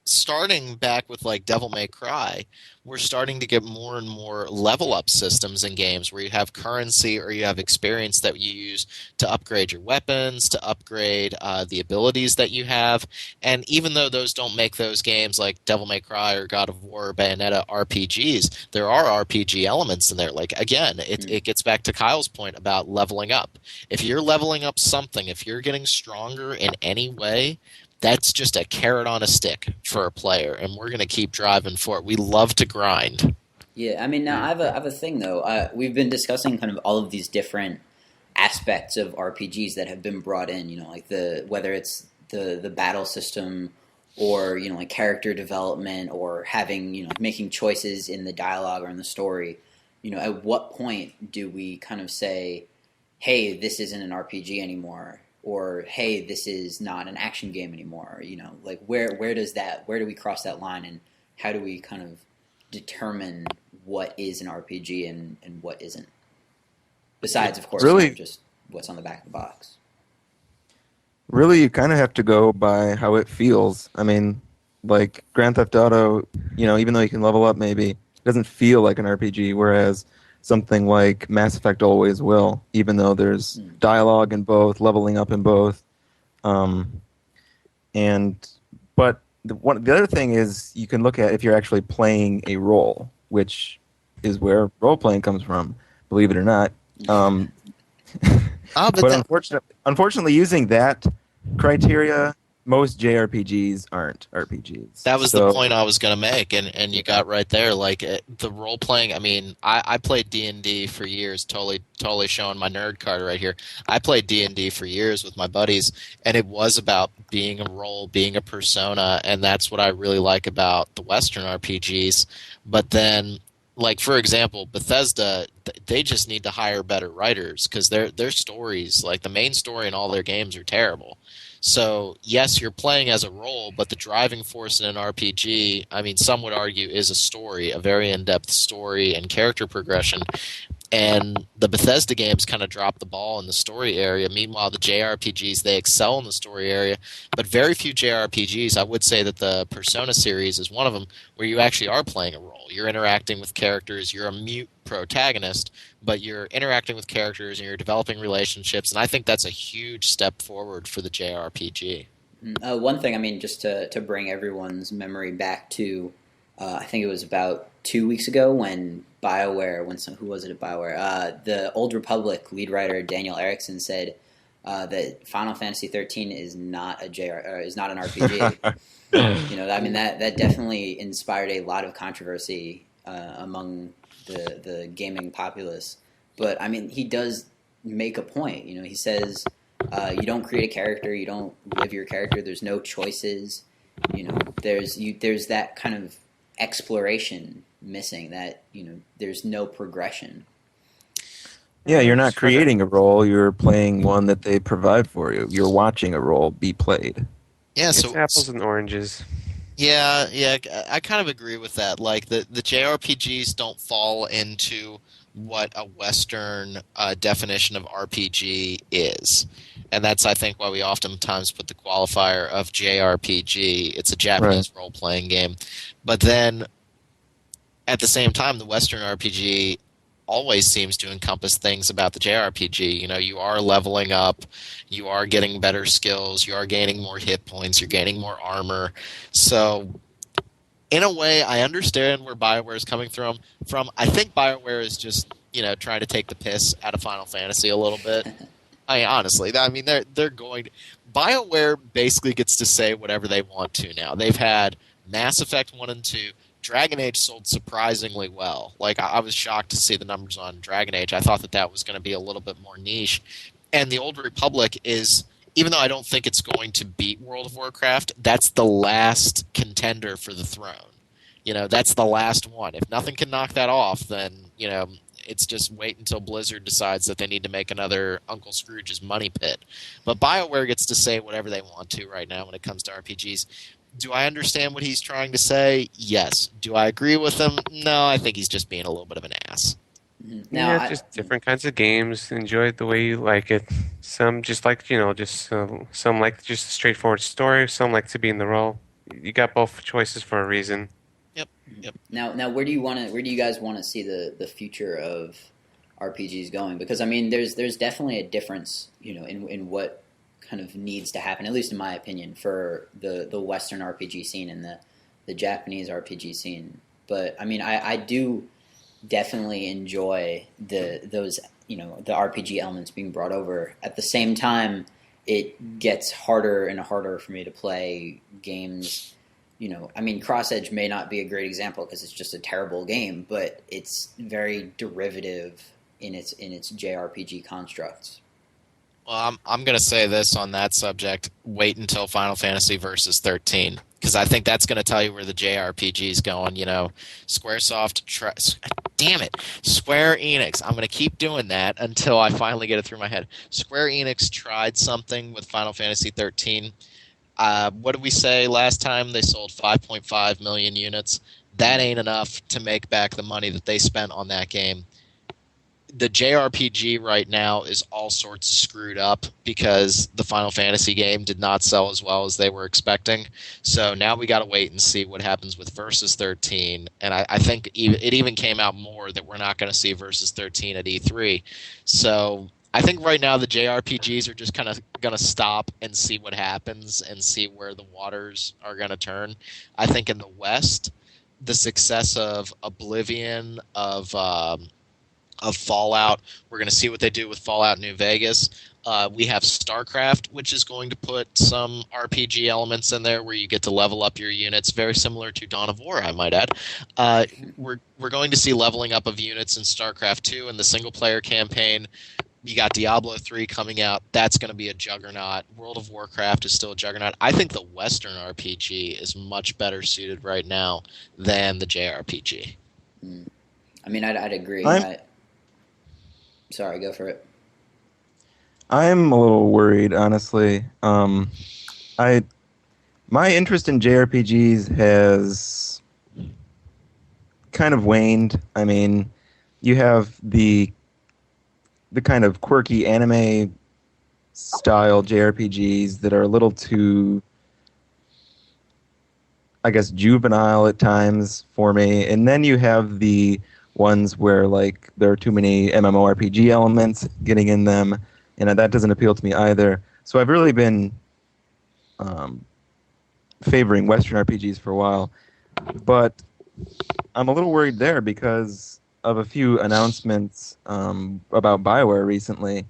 starting back with like Devil May Cry, we're starting to get more and more level up systems in games where you have currency or you have experience that you use to upgrade your weapons, to upgrade the abilities that you have. And even though those don't make those games like Devil May Cry or God of War or Bayonetta RPGs, there are RPG elements in there. Like, again, it gets back to Kyle's point about leveling up. If you're leveling up something, if you're getting stronger in any way, that's just a carrot on a stick for a player, and we're going to keep driving for it. We love to grind. Yeah, I mean, now I have a thing though. We've been discussing kind of all of these different aspects of RPGs that have been brought in. Like whether it's the battle system, or like character development, or having making choices in the dialogue or in the story. At what point do we kind of say, "Hey, this isn't an RPG anymore," or "Hey, this is not an action game anymore"? Like where do we cross that line, and how do we kind of determine what is an RPG and what isn't? Besides, of course, Really, just what's on the back of the box. really, you kind of have to go by how it feels. I mean, like Grand Theft Auto, even though you can level up, maybe it doesn't feel like an RPG. Whereas something like Mass Effect always will, even though there's dialogue in both, leveling up in both. But the other thing is you can look at if you're actually playing a role, which is where role playing comes from, believe it or not. But But unfortunately, using that criteria, most JRPGs aren't RPGs. that was the point I was going to make, and you got right there. Like the role playing. I mean, I played D&D for years. Totally showing my nerd card right here. I played D&D for years with my buddies, and it was about being a role, being a persona, and that's what I really like about the Western RPGs. But then, like for example, Bethesda, they just need to hire better writers because their stories, like the main story in all their games, are terrible. So, yes, you're playing as a role, but the driving force in an RPG, I mean, some would argue, is a story, a very in-depth story and character progression. And the Bethesda games kind of drop the ball in the story area. Meanwhile, the JRPGs, they excel in the story area. But very few JRPGs, I would say that the Persona series is one of them, where you actually are playing a role. You're interacting with characters. You're a mute protagonist, but you're interacting with characters and you're developing relationships. And I think that's a huge step forward for the JRPG. One thing, I mean, just to bring everyone's memory back to, I think it was about 2 weeks ago when BioWare, who was it at BioWare? The Old Republic lead writer Daniel Erickson said that Final Fantasy 13 is not is not an RPG. I mean that definitely inspired a lot of controversy among the gaming populace. But I mean, he does make a point. He says you don't create a character, you don't live your character. There's no choices. There's that kind of exploration missing. That there's no progression. Yeah, you're not creating a role, you're playing one that they provide for you. You're watching a role be played. Yeah, It's so apples and oranges. Yeah, I kind of agree with that. Like the JRPGs don't fall into what a Western definition of RPG is, and that's I think why we oftentimes put the qualifier of JRPG. It's a Japanese role-playing game, but then at the same time, the Western RPG always seems to encompass things about the JRPG. You are leveling up, you are getting better skills, you are gaining more hit points, you're gaining more armor. So, in a way, I understand where BioWare is coming from. I think BioWare is just, trying to take the piss out of Final Fantasy a little bit. Honestly, they're going to... BioWare basically gets to say whatever they want to now. They've had Mass Effect 1 and 2. Dragon Age sold surprisingly well. Like, I was shocked to see the numbers on Dragon Age. I thought that was going to be a little bit more niche. And the Old Republic is, even though I don't think it's going to beat World of Warcraft, that's the last contender for the throne. That's the last one. If nothing can knock that off, then, it's just wait until Blizzard decides that they need to make another Uncle Scrooge's money pit. But BioWare gets to say whatever they want to right now when it comes to RPGs. Do I understand what he's trying to say? Yes. Do I agree with him? No, I think he's just being a little bit of an ass. Now, just different kinds of games. Enjoy it the way you like it. Some just like, some like just a straightforward story. Some like to be in the role. You got both choices for a reason. Yep. Now, where do you guys want to see the future of RPGs going? Because I mean, there's definitely a difference, in what kind of needs to happen, at least in my opinion, for the Western RPG scene and the Japanese RPG scene. But I mean, I do definitely enjoy those the RPG elements being brought over. At the same time, it gets harder and harder for me to play games. I mean, Cross Edge may not be a great example because it's just a terrible game, but it's very derivative in its JRPG constructs. Well, I'm going to say this on that subject. Wait until Final Fantasy Versus 13, because I think that's going to tell you where the JRPG is going. Squaresoft... Damn it. Square Enix. I'm going to keep doing that until I finally get it through my head. Square Enix tried something with Final Fantasy 13. What did we say last time? They sold 5.5 million units. That ain't enough to make back the money that they spent on that game. The JRPG right now is all sorts screwed up because the Final Fantasy game did not sell as well as they were expecting. So now we got to wait and see what happens with Versus 13. And I think it even came out more that we're not going to see Versus 13 at E3. So I think right now the JRPGs are just kind of going to stop and see what happens and see where the waters are going to turn. I think in the West, the success of Oblivion, of Fallout. We're going to see what they do with Fallout New Vegas. We have StarCraft, which is going to put some RPG elements in there where you get to level up your units, very similar to Dawn of War, I might add. We're going to see leveling up of units in StarCraft 2 in the single-player campaign. You got Diablo 3 coming out. That's going to be a juggernaut. World of Warcraft is still a juggernaut. I think the Western RPG is much better suited right now than the JRPG. I mean, I'd agree. Sorry, go for it. I'm a little worried, honestly. I My interest in JRPGs has kind of waned. I mean, you have the kind of quirky anime style JRPGs that are a little too, I guess, juvenile at times for me. And then you have the ones where like there are too many MMORPG elements getting in them, and that doesn't appeal to me either. So I've really been um, favoring Western RPGs for a while, but I'm a little worried there because of a few announcements about BioWare recently.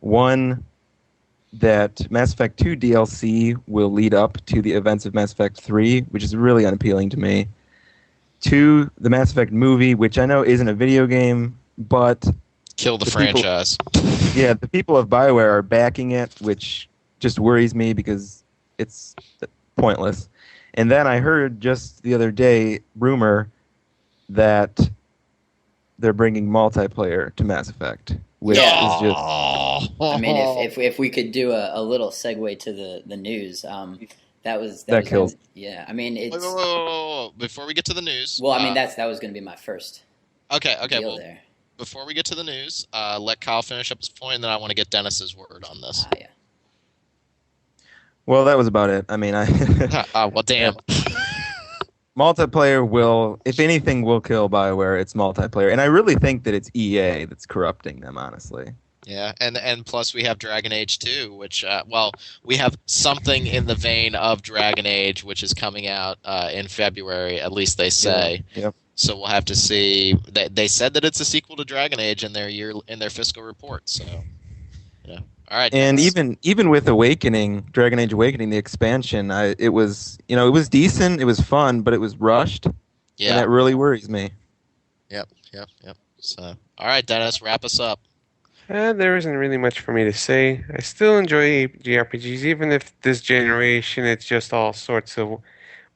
One, that Mass Effect 2 DLC will lead up to the events of Mass Effect 3, which is really unappealing to me. Two, the Mass Effect movie, which I know isn't a video game, but Kill the people, franchise. yeah, the people of BioWare are backing it, which just worries me because it's pointless. And then I heard just the other day rumor that they're bringing multiplayer to Mass Effect, which is just I mean, if we could do a little segue to the news, that was kills. yeah. I mean, Wait, it's wait, wait, wait, wait. Before we get to the news, well, I mean that was going to be my first okay. deal Well, there. before we get to the news, let Kyle finish up his point, and then I want to get Dennis's word on this. Yeah. Well, that was about it. I mean, Well, damn. multiplayer will, if anything, will kill BioWare. It's multiplayer, and I really think that it's EA that's corrupting them. Honestly, Yeah, and plus we have Dragon Age 2, which we have something in the vein of Dragon Age, which is coming out in February. At least they say. Yeah. Yep. So we'll have to see. They said that it's a sequel to Dragon Age in their fiscal report. So, yeah. All right. And Dennis. even with Dragon Age Awakening, the expansion, it was decent, it was fun, but it was rushed, and Yeah. that really worries me. Yep. So, all right, Dennis, wrap us up. There isn't really much for me to say. I still enjoy JRPGs, even if this generation it's just all sorts of.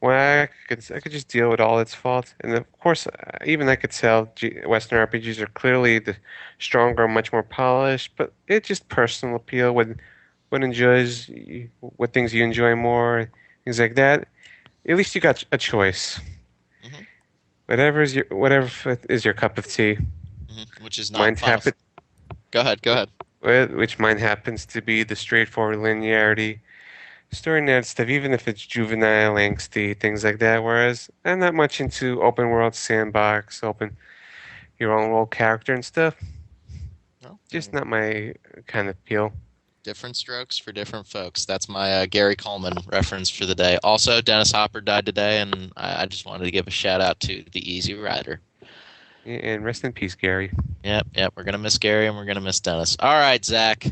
Well, I could just deal with all its faults, and of course, even I could tell Western RPGs are clearly the stronger, much more polished. But it's just personal appeal. What enjoys, what things you enjoy more, things like that. At least you got a choice. Mhm. Whatever is your cup of tea. Which is not Mine Final happen, Go ahead. which mine happens to be the straightforward linearity. Story net stuff, even if it's juvenile, angsty, things like that. Whereas I'm not much into open world sandbox, open your own world character and stuff. No? Just not my kind of appeal. Different strokes for different folks. That's my Gary Coleman reference for the day. Also, Dennis Hopper died today, and I just wanted to give a shout out to the Easy Rider. And rest in peace, Gary. Yep. We're gonna miss Gary, and we're gonna miss Dennis. All right, Zach,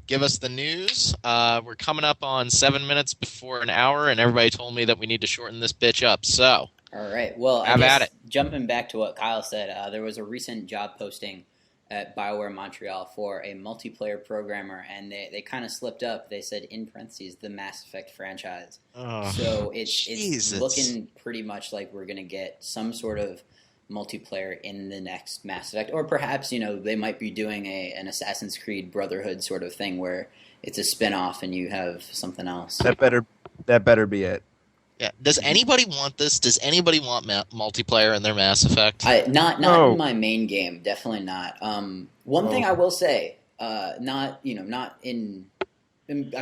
give us the news. We're coming up on 7 minutes before an hour, and everybody told me that we need to shorten this bitch up. So, All right. Well, I Have guess at it. jumping back to what Kyle said, there was a recent job posting at BioWare Montreal for a multiplayer programmer, and they kind of slipped up. They said in parentheses the Mass Effect franchise. So it's Jesus. looking pretty much like we're going to get some sort of multiplayer in the next Mass Effect, or perhaps they might be doing an Assassin's Creed Brotherhood sort of thing where it's a spin-off and you have something else. That better be it. Yeah. Does anybody want this? Does anybody want multiplayer in their Mass Effect? Not No. in my main game, definitely not. One thing I will say, not in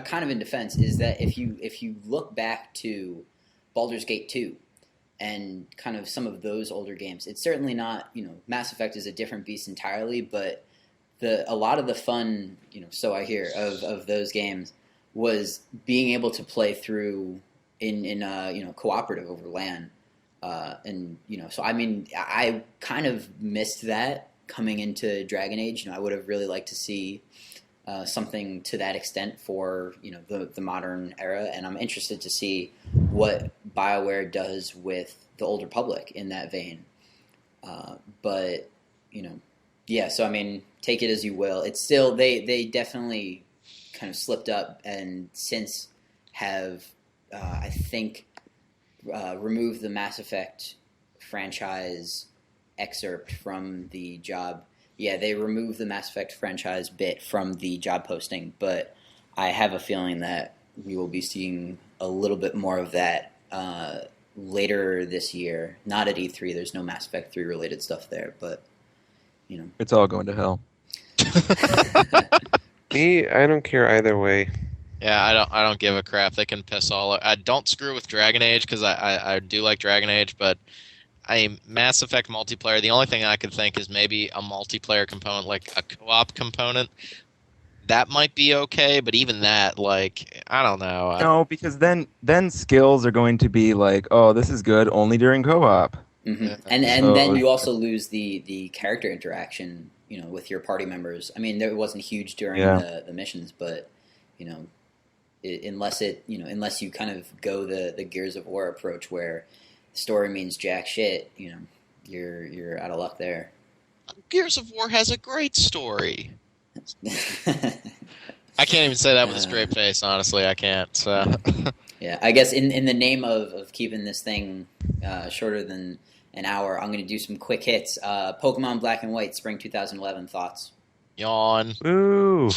kind of in defense, is that if you look back to Baldur's Gate 2 and kind of some of those older games, it's certainly not, Mass Effect is a different beast entirely, but a lot of the fun, so I hear of those games was being able to play through in cooperative over LAN. And so I mean, I kind of missed that coming into Dragon Age. I would have really liked to see something to that extent for the modern era, and I'm interested to see what BioWare does with the Old Republic in that vein. But yeah. So I mean, take it as you will. It's still they definitely kind of slipped up, and since have I think removed the Mass Effect franchise excerpt from the job Yeah, they removed the Mass Effect franchise bit from the job posting, but I have a feeling that we will be seeing a little bit more of that later this year. Not at E3. There's no Mass Effect 3 related stuff there, but you know. It's all going to hell. Me, I don't care either way. Yeah, I don't give a crap. They can piss all. I don't screw with Dragon Age because I do like Dragon Age, but Mass Effect multiplayer. The only thing I could think is maybe a multiplayer component, like a co-op component. That might be okay, but even that, like, I don't know. No, because then skills are going to be like, oh, this is good only during co-op. Mm-hmm. Yeah. And So- then you also lose the character interaction, with your party members. I mean, it wasn't huge during the missions, but unless you kind of go the Gears of War approach where story means jack shit, you're out of luck there. Gears of War has a great story. I can't even say that with a straight face, honestly. I can't. So. Yeah, I guess in the name of keeping this thing shorter than an hour, I'm going to do some quick hits. Pokemon Black and White, Spring 2011, thoughts? Yawn. Ooh.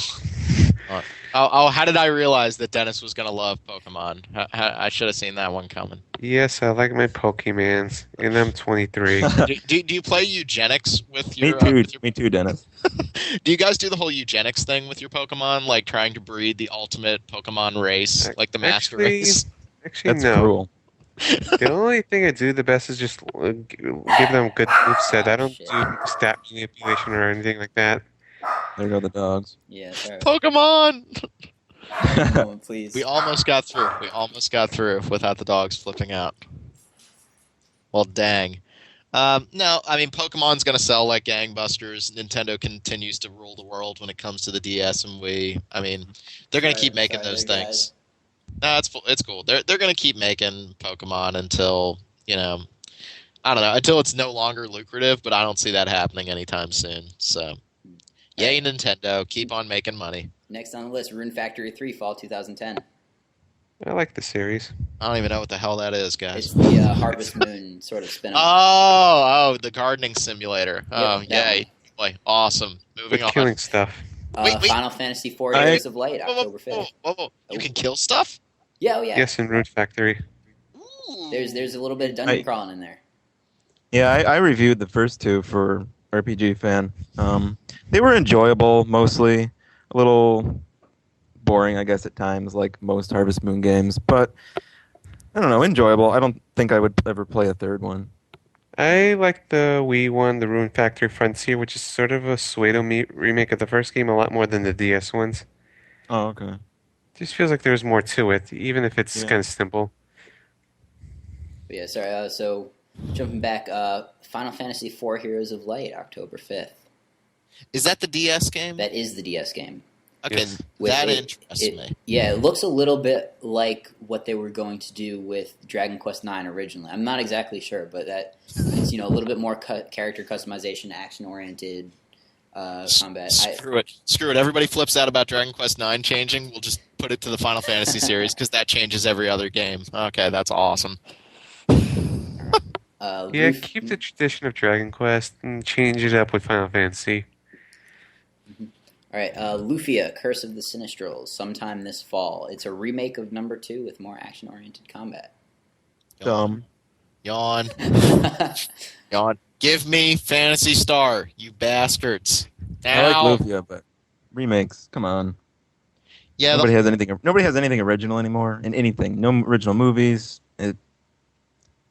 How did I realize that Dennis was going to love Pokemon? I should have seen that one coming. Yes, I like my Pokemans, and I'm 23. Do you play eugenics with your... Me too, Dennis. Do you guys do the whole eugenics thing with your Pokemon, like trying to breed the ultimate Pokemon race, like the master race? Actually, That's no. cruel. The only thing I do the best is just give them good moveset. I don't Shit. do stat manipulation or anything like that. There go the dogs. Yeah, sorry. Pokemon! Oh, please. We almost got through. Without the dogs flipping out. Well, dang. No, I mean, Pokemon's going to sell like gangbusters. Nintendo continues to rule the world when it comes to the DS and Wii. I mean, they're going to keep making those things. No, it's cool. They're going to keep making Pokemon until, I don't know, until it's no longer lucrative, but I don't see that happening anytime soon. So, yay, Nintendo. Keep on making money. Next on the list, Rune Factory 3, Fall 2010. I like the series. I don't even know what the hell that is, guys. It's the Harvest Moon sort of spin-off. Oh, the gardening simulator. Oh, that yay. Boy, awesome. Moving With on. killing stuff. Wait. Final Fantasy IV Heroes of Light, October 5th. Whoa. You can kill stuff? Yeah, oh yeah. Yes, in Rune Factory. Ooh. There's a little bit of dungeon crawling in there. Yeah, I reviewed the first two for RPG Fan. They were enjoyable, mostly. A little boring, I guess, at times, like most Harvest Moon games. But, I don't know, enjoyable. I don't think I would ever play a third one. I like the Wii one, the Rune Factory Frontier, which is sort of a remake of the first game, a lot more than the DS ones. Oh, okay. Just feels like there's more to it, even if it's kind of simple. But yeah, sorry. So jumping back, Final Fantasy IV Heroes of Light, October 5th. Is that the DS game? That is the DS game. Okay, Yes. that interests me. Yeah, it looks a little bit like what they were going to do with Dragon Quest IX originally. I'm not exactly sure, but it's a little bit more character customization, action-oriented combat. Screw it. Everybody flips out about Dragon Quest IX changing. We'll just put it to the Final Fantasy series because that changes every other game. Okay, that's awesome. Yeah, keep the tradition of Dragon Quest and change it up with Final Fantasy. All right, Lufia, Curse of the Sinistrals, sometime this fall. It's a remake of number 2 with more action-oriented combat. Dumb. Yawn. Yawn. Give me Phantasy Star, you bastards. Now. I like Lufia, but remakes, come on. Yeah, Nobody has anything original anymore in anything. No original movies. It's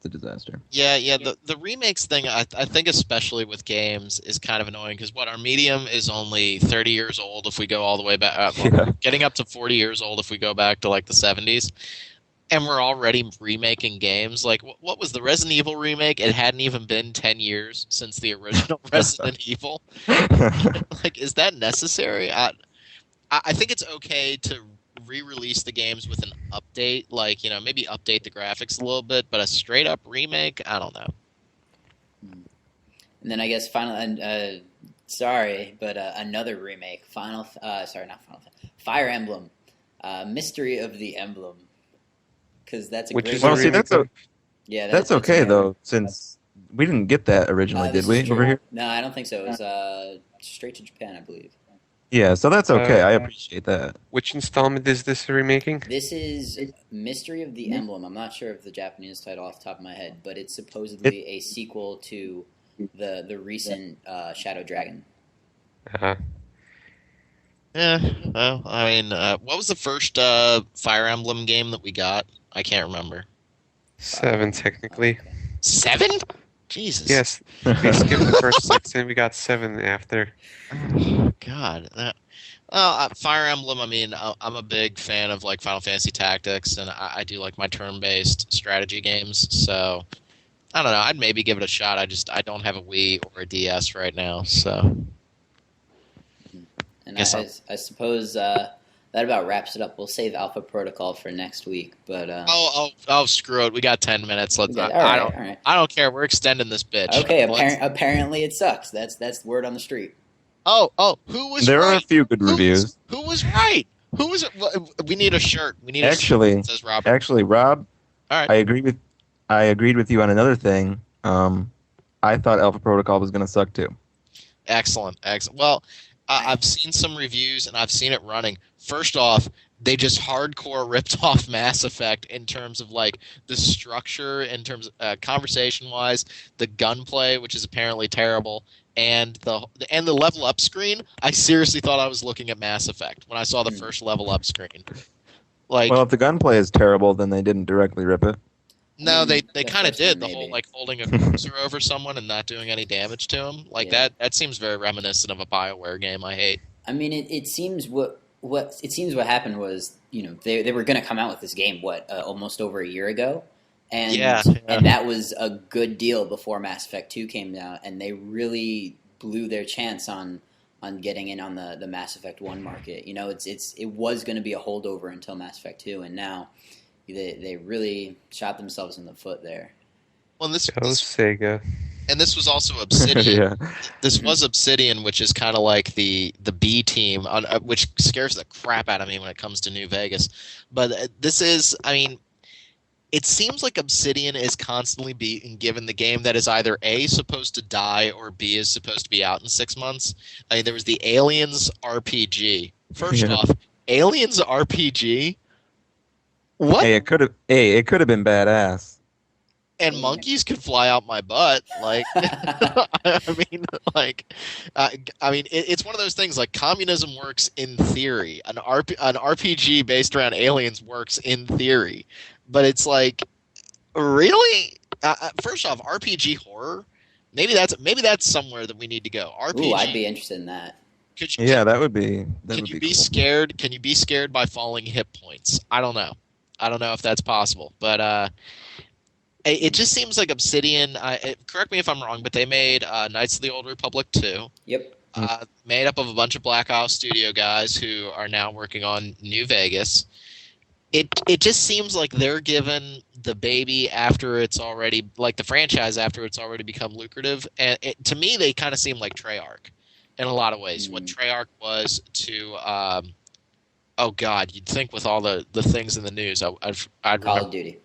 a disaster. Yeah. The remakes thing, I think, especially with games, is kind of annoying because our medium is only 30 years old if we go all the way back, getting up to 40 years old if we go back to like the 70s, and we're already remaking games. Like, what was the Resident Evil remake? It hadn't even been 10 years since the original Resident Evil. Like, is that necessary? I think it's okay to re-release the games with an update, like, maybe update the graphics a little bit, but a straight-up remake, I don't know. And then I guess another remake, Fire Emblem, Mystery of the Emblem, because that's a Which great. is Well, a see, remake that's of- yeah, that's okay though, since We didn't get that originally, did This we? is true. Over here? No, I don't think so. It was straight to Japan, I believe. Yeah, so that's okay. I appreciate that. Which installment is this remaking? This is Mystery of the Emblem. I'm not sure of the Japanese title off the top of my head, but it's supposedly a sequel to the recent Shadow Dragon. Uh, Yeah, well, I mean, what was the first Fire Emblem game that we got? I can't remember. 7 technically. Okay. 7? Jesus. Yes, we skipped the first 6 and we got 7 after. Oh, God. Fire Emblem, I mean, I'm a big fan of like Final Fantasy Tactics, and I do like my turn-based strategy games, so I don't know. I'd maybe give it a shot. I don't have a Wii or a DS right now, so. And I suppose that about wraps it up. We'll save Alpha Protocol for next week, but Screw it. We got 10 minutes. Let's. all I right. don't care. We're extending this bitch. Okay, apparently it sucks. That's the word on the street. Oh, who was There right? are a few good reviews. Who was right? Who was it? We need a shirt. We need a Actually, shirt that says Robert. Actually, Rob, All right. I agreed with you on another thing. I thought Alpha Protocol was going to suck too. Excellent. Well, I've seen some reviews and I've seen it running. First off, they just hardcore ripped off Mass Effect in terms of like the structure, in terms of conversation wise, the gunplay, which is apparently terrible, and the level up screen. I seriously thought I was looking at Mass Effect when I saw the first level up screen. Like, Well, if the gunplay is terrible, then they didn't directly rip it. no, they The kind of first did one, the whole maybe. like holding a cursor over someone and not doing any damage to him. Like Yeah. that seems very reminiscent of a BioWare game I hate. I mean, it seems what happened was, they were going to come out with this game almost over a year ago, and Yeah. and that was a good deal before Mass Effect 2 came out, and they really blew their chance on getting in on the Mass Effect 1 market. It was going to be a holdover until Mass Effect 2, and now they really shot themselves in the foot there. Well, this Sega. and this was also Obsidian. Yeah. This was Obsidian, which is kind of like the B team, which scares the crap out of me when it comes to New Vegas. But this is, I mean, it seems like Obsidian is constantly being given the game that is either A, supposed to die, or B, is supposed to be out in 6 months. I mean, there was the Aliens RPG. First Yeah. off, Aliens RPG? What? Hey, it could have been badass. And monkeys could fly out my butt. Like, it's one of those things. Like, communism works in theory. An RPG based around aliens works in theory, but it's like, really? First off, RPG horror. Maybe that's somewhere that we need to go. RPG. Ooh, I'd be interested in that. Yeah, that would be. Can would you be be cool. scared? Can you be scared by falling hit points? I don't know. I don't know if that's possible, but it just seems like Obsidian. Correct me if I'm wrong, but they made Knights of the Old Republic 2. Yep. Made up of a bunch of Black Isle Studio guys who are now working on New Vegas. It just seems like they're given the baby after it's already, like the franchise after it's already become lucrative. And to me, they kind of seem like Treyarch in a lot of ways. What Treyarch was to, oh God, you'd think with all the things in the news, I'd Call remember. of Duty.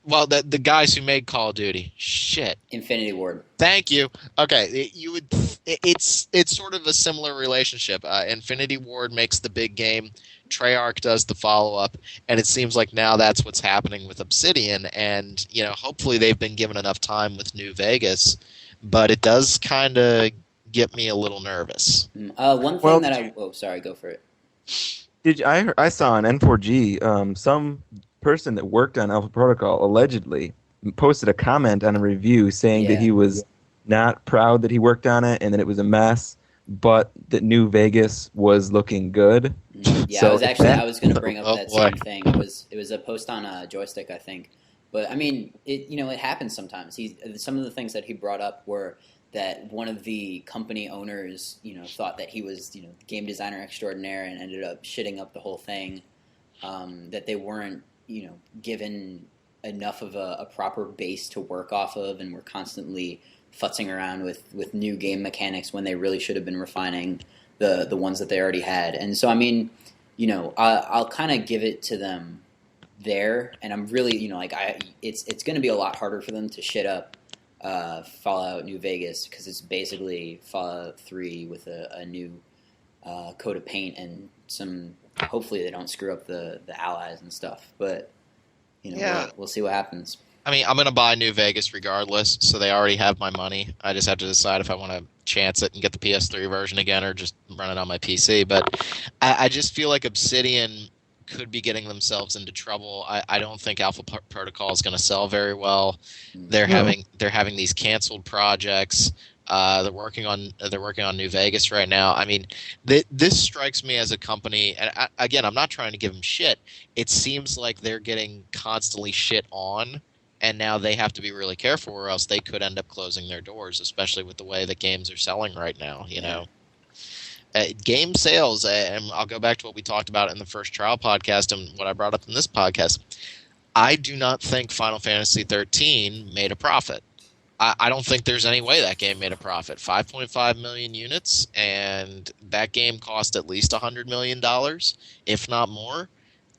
Well, the guys who made Call of Duty. Shit. Infinity Ward. Thank you. Okay, it's sort of a similar relationship. Infinity Ward makes the big game. Treyarch does the follow-up, and it seems like now that's what's happening with Obsidian. And hopefully they've been given enough time with New Vegas, but it does kind of get me a little nervous. One thing sorry, go for it. I saw on N4G some person that worked on Alpha Protocol allegedly posted a comment on a review saying that he was not proud that he worked on it and that it was a mess, but that New Vegas was looking good. Yeah, So I was going to bring up that boy. same thing. It was a post on a Joystick, I think. But I mean, it happens sometimes. Some of the things that he brought up were that one of the company owners, thought that he was, game designer extraordinaire and ended up shitting up the whole thing. That they weren't, given enough of a proper base to work off of, and were constantly futzing around with new game mechanics when they really should have been refining the ones that they already had. And so, I mean, I'll kind of give it to them there, and I'm really, it's going to be a lot harder for them to shit up Fallout New Vegas, because it's basically Fallout 3 with a new coat of paint and some. Hopefully, they don't screw up the allies and stuff. But Yeah. we'll see what happens. I mean, I'm going to buy New Vegas regardless, so they already have my money. I just have to decide if I want to chance it and get the PS3 version again or just run it on my PC. But I just feel like Obsidian could be getting themselves into trouble. I don't think Alpha Protocol is going to sell very well. They're having these canceled projects. They're working on New Vegas right now. I mean, this strikes me as a company, and again, I'm not trying to give them shit. It seems like they're getting constantly shit on, and now they have to be really careful, or else they could end up closing their doors, especially with the way that games are selling right now. Game sales, and I'll go back to what we talked about in the first trial podcast and what I brought up in this podcast. I do not think Final Fantasy 13 made a profit. I don't think there's any way that game made a profit. 5.5 million units, and that game cost at least $100 million, if not more.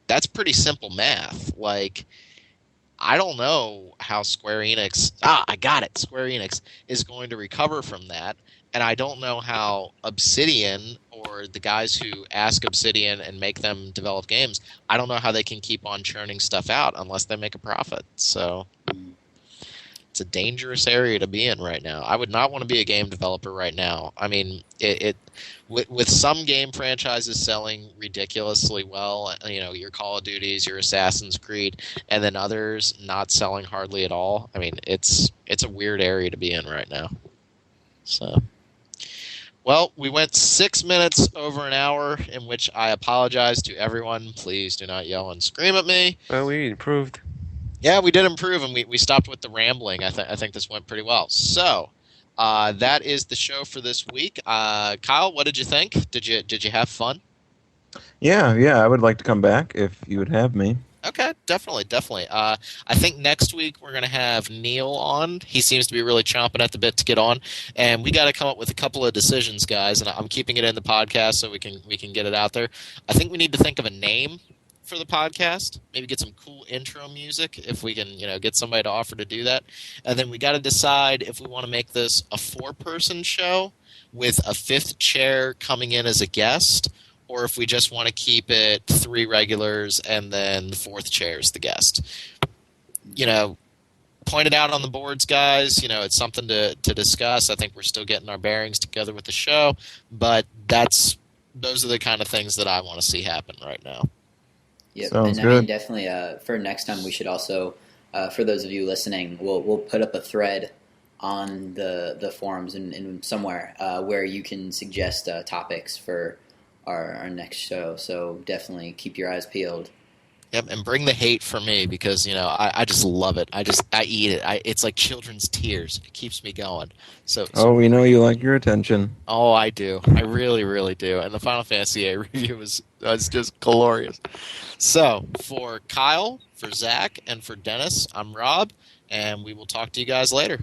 That's pretty simple math. Like, I don't know how Square Enix... I got it! Square Enix is going to recover from that, and I don't know how Obsidian, or the guys who ask Obsidian and make them develop games, I don't know how they can keep on churning stuff out unless they make a profit. So... it's a dangerous area to be in right now. I would not want to be a game developer right now. I mean, with some game franchises selling ridiculously well, your Call of Duties, your Assassin's Creed, and then others not selling hardly at all. I mean, it's a weird area to be in right now. So, well, we went 6 minutes over an hour, in which I apologize to everyone. Please do not yell and scream at me. Well, we improved. Yeah, we did improve, and we stopped with the rambling. I think this went pretty well. So, that is the show for this week. Kyle, what did you think? Did you have fun? Yeah, I would like to come back if you would have me. Okay, definitely. I think next week we're going to have Neil on. He seems to be really chomping at the bit to get on, and we got to come up with a couple of decisions, guys. And I'm keeping it in the podcast so we can get it out there. I think we need to think of a name for the podcast, maybe get some cool intro music if we can get somebody to offer to do that, and then we got to decide if we want to make this a 4-person show with a 5th chair coming in as a guest, or if we just want to keep it 3 regulars and then the 4th chair is the guest. Point it out on the boards, guys. It's something to discuss. I think we're still getting our bearings together with the show, but those are the kind of things that I want to see happen right now. Yep, Sounds and I mean, good. definitely for next time we should also, for those of you listening, we'll put up a thread on the forums and somewhere where you can suggest topics for our next show. So definitely keep your eyes peeled. Yep, and bring the hate for me because I just love it. I eat it. It's like children's tears. It keeps me going. So We know you like your attention. oh, I do. I really, really do. And the Final Fantasy VIII review was just glorious. So for Kyle, for Zach, and for Dennis, I'm Rob, and we will talk to you guys later.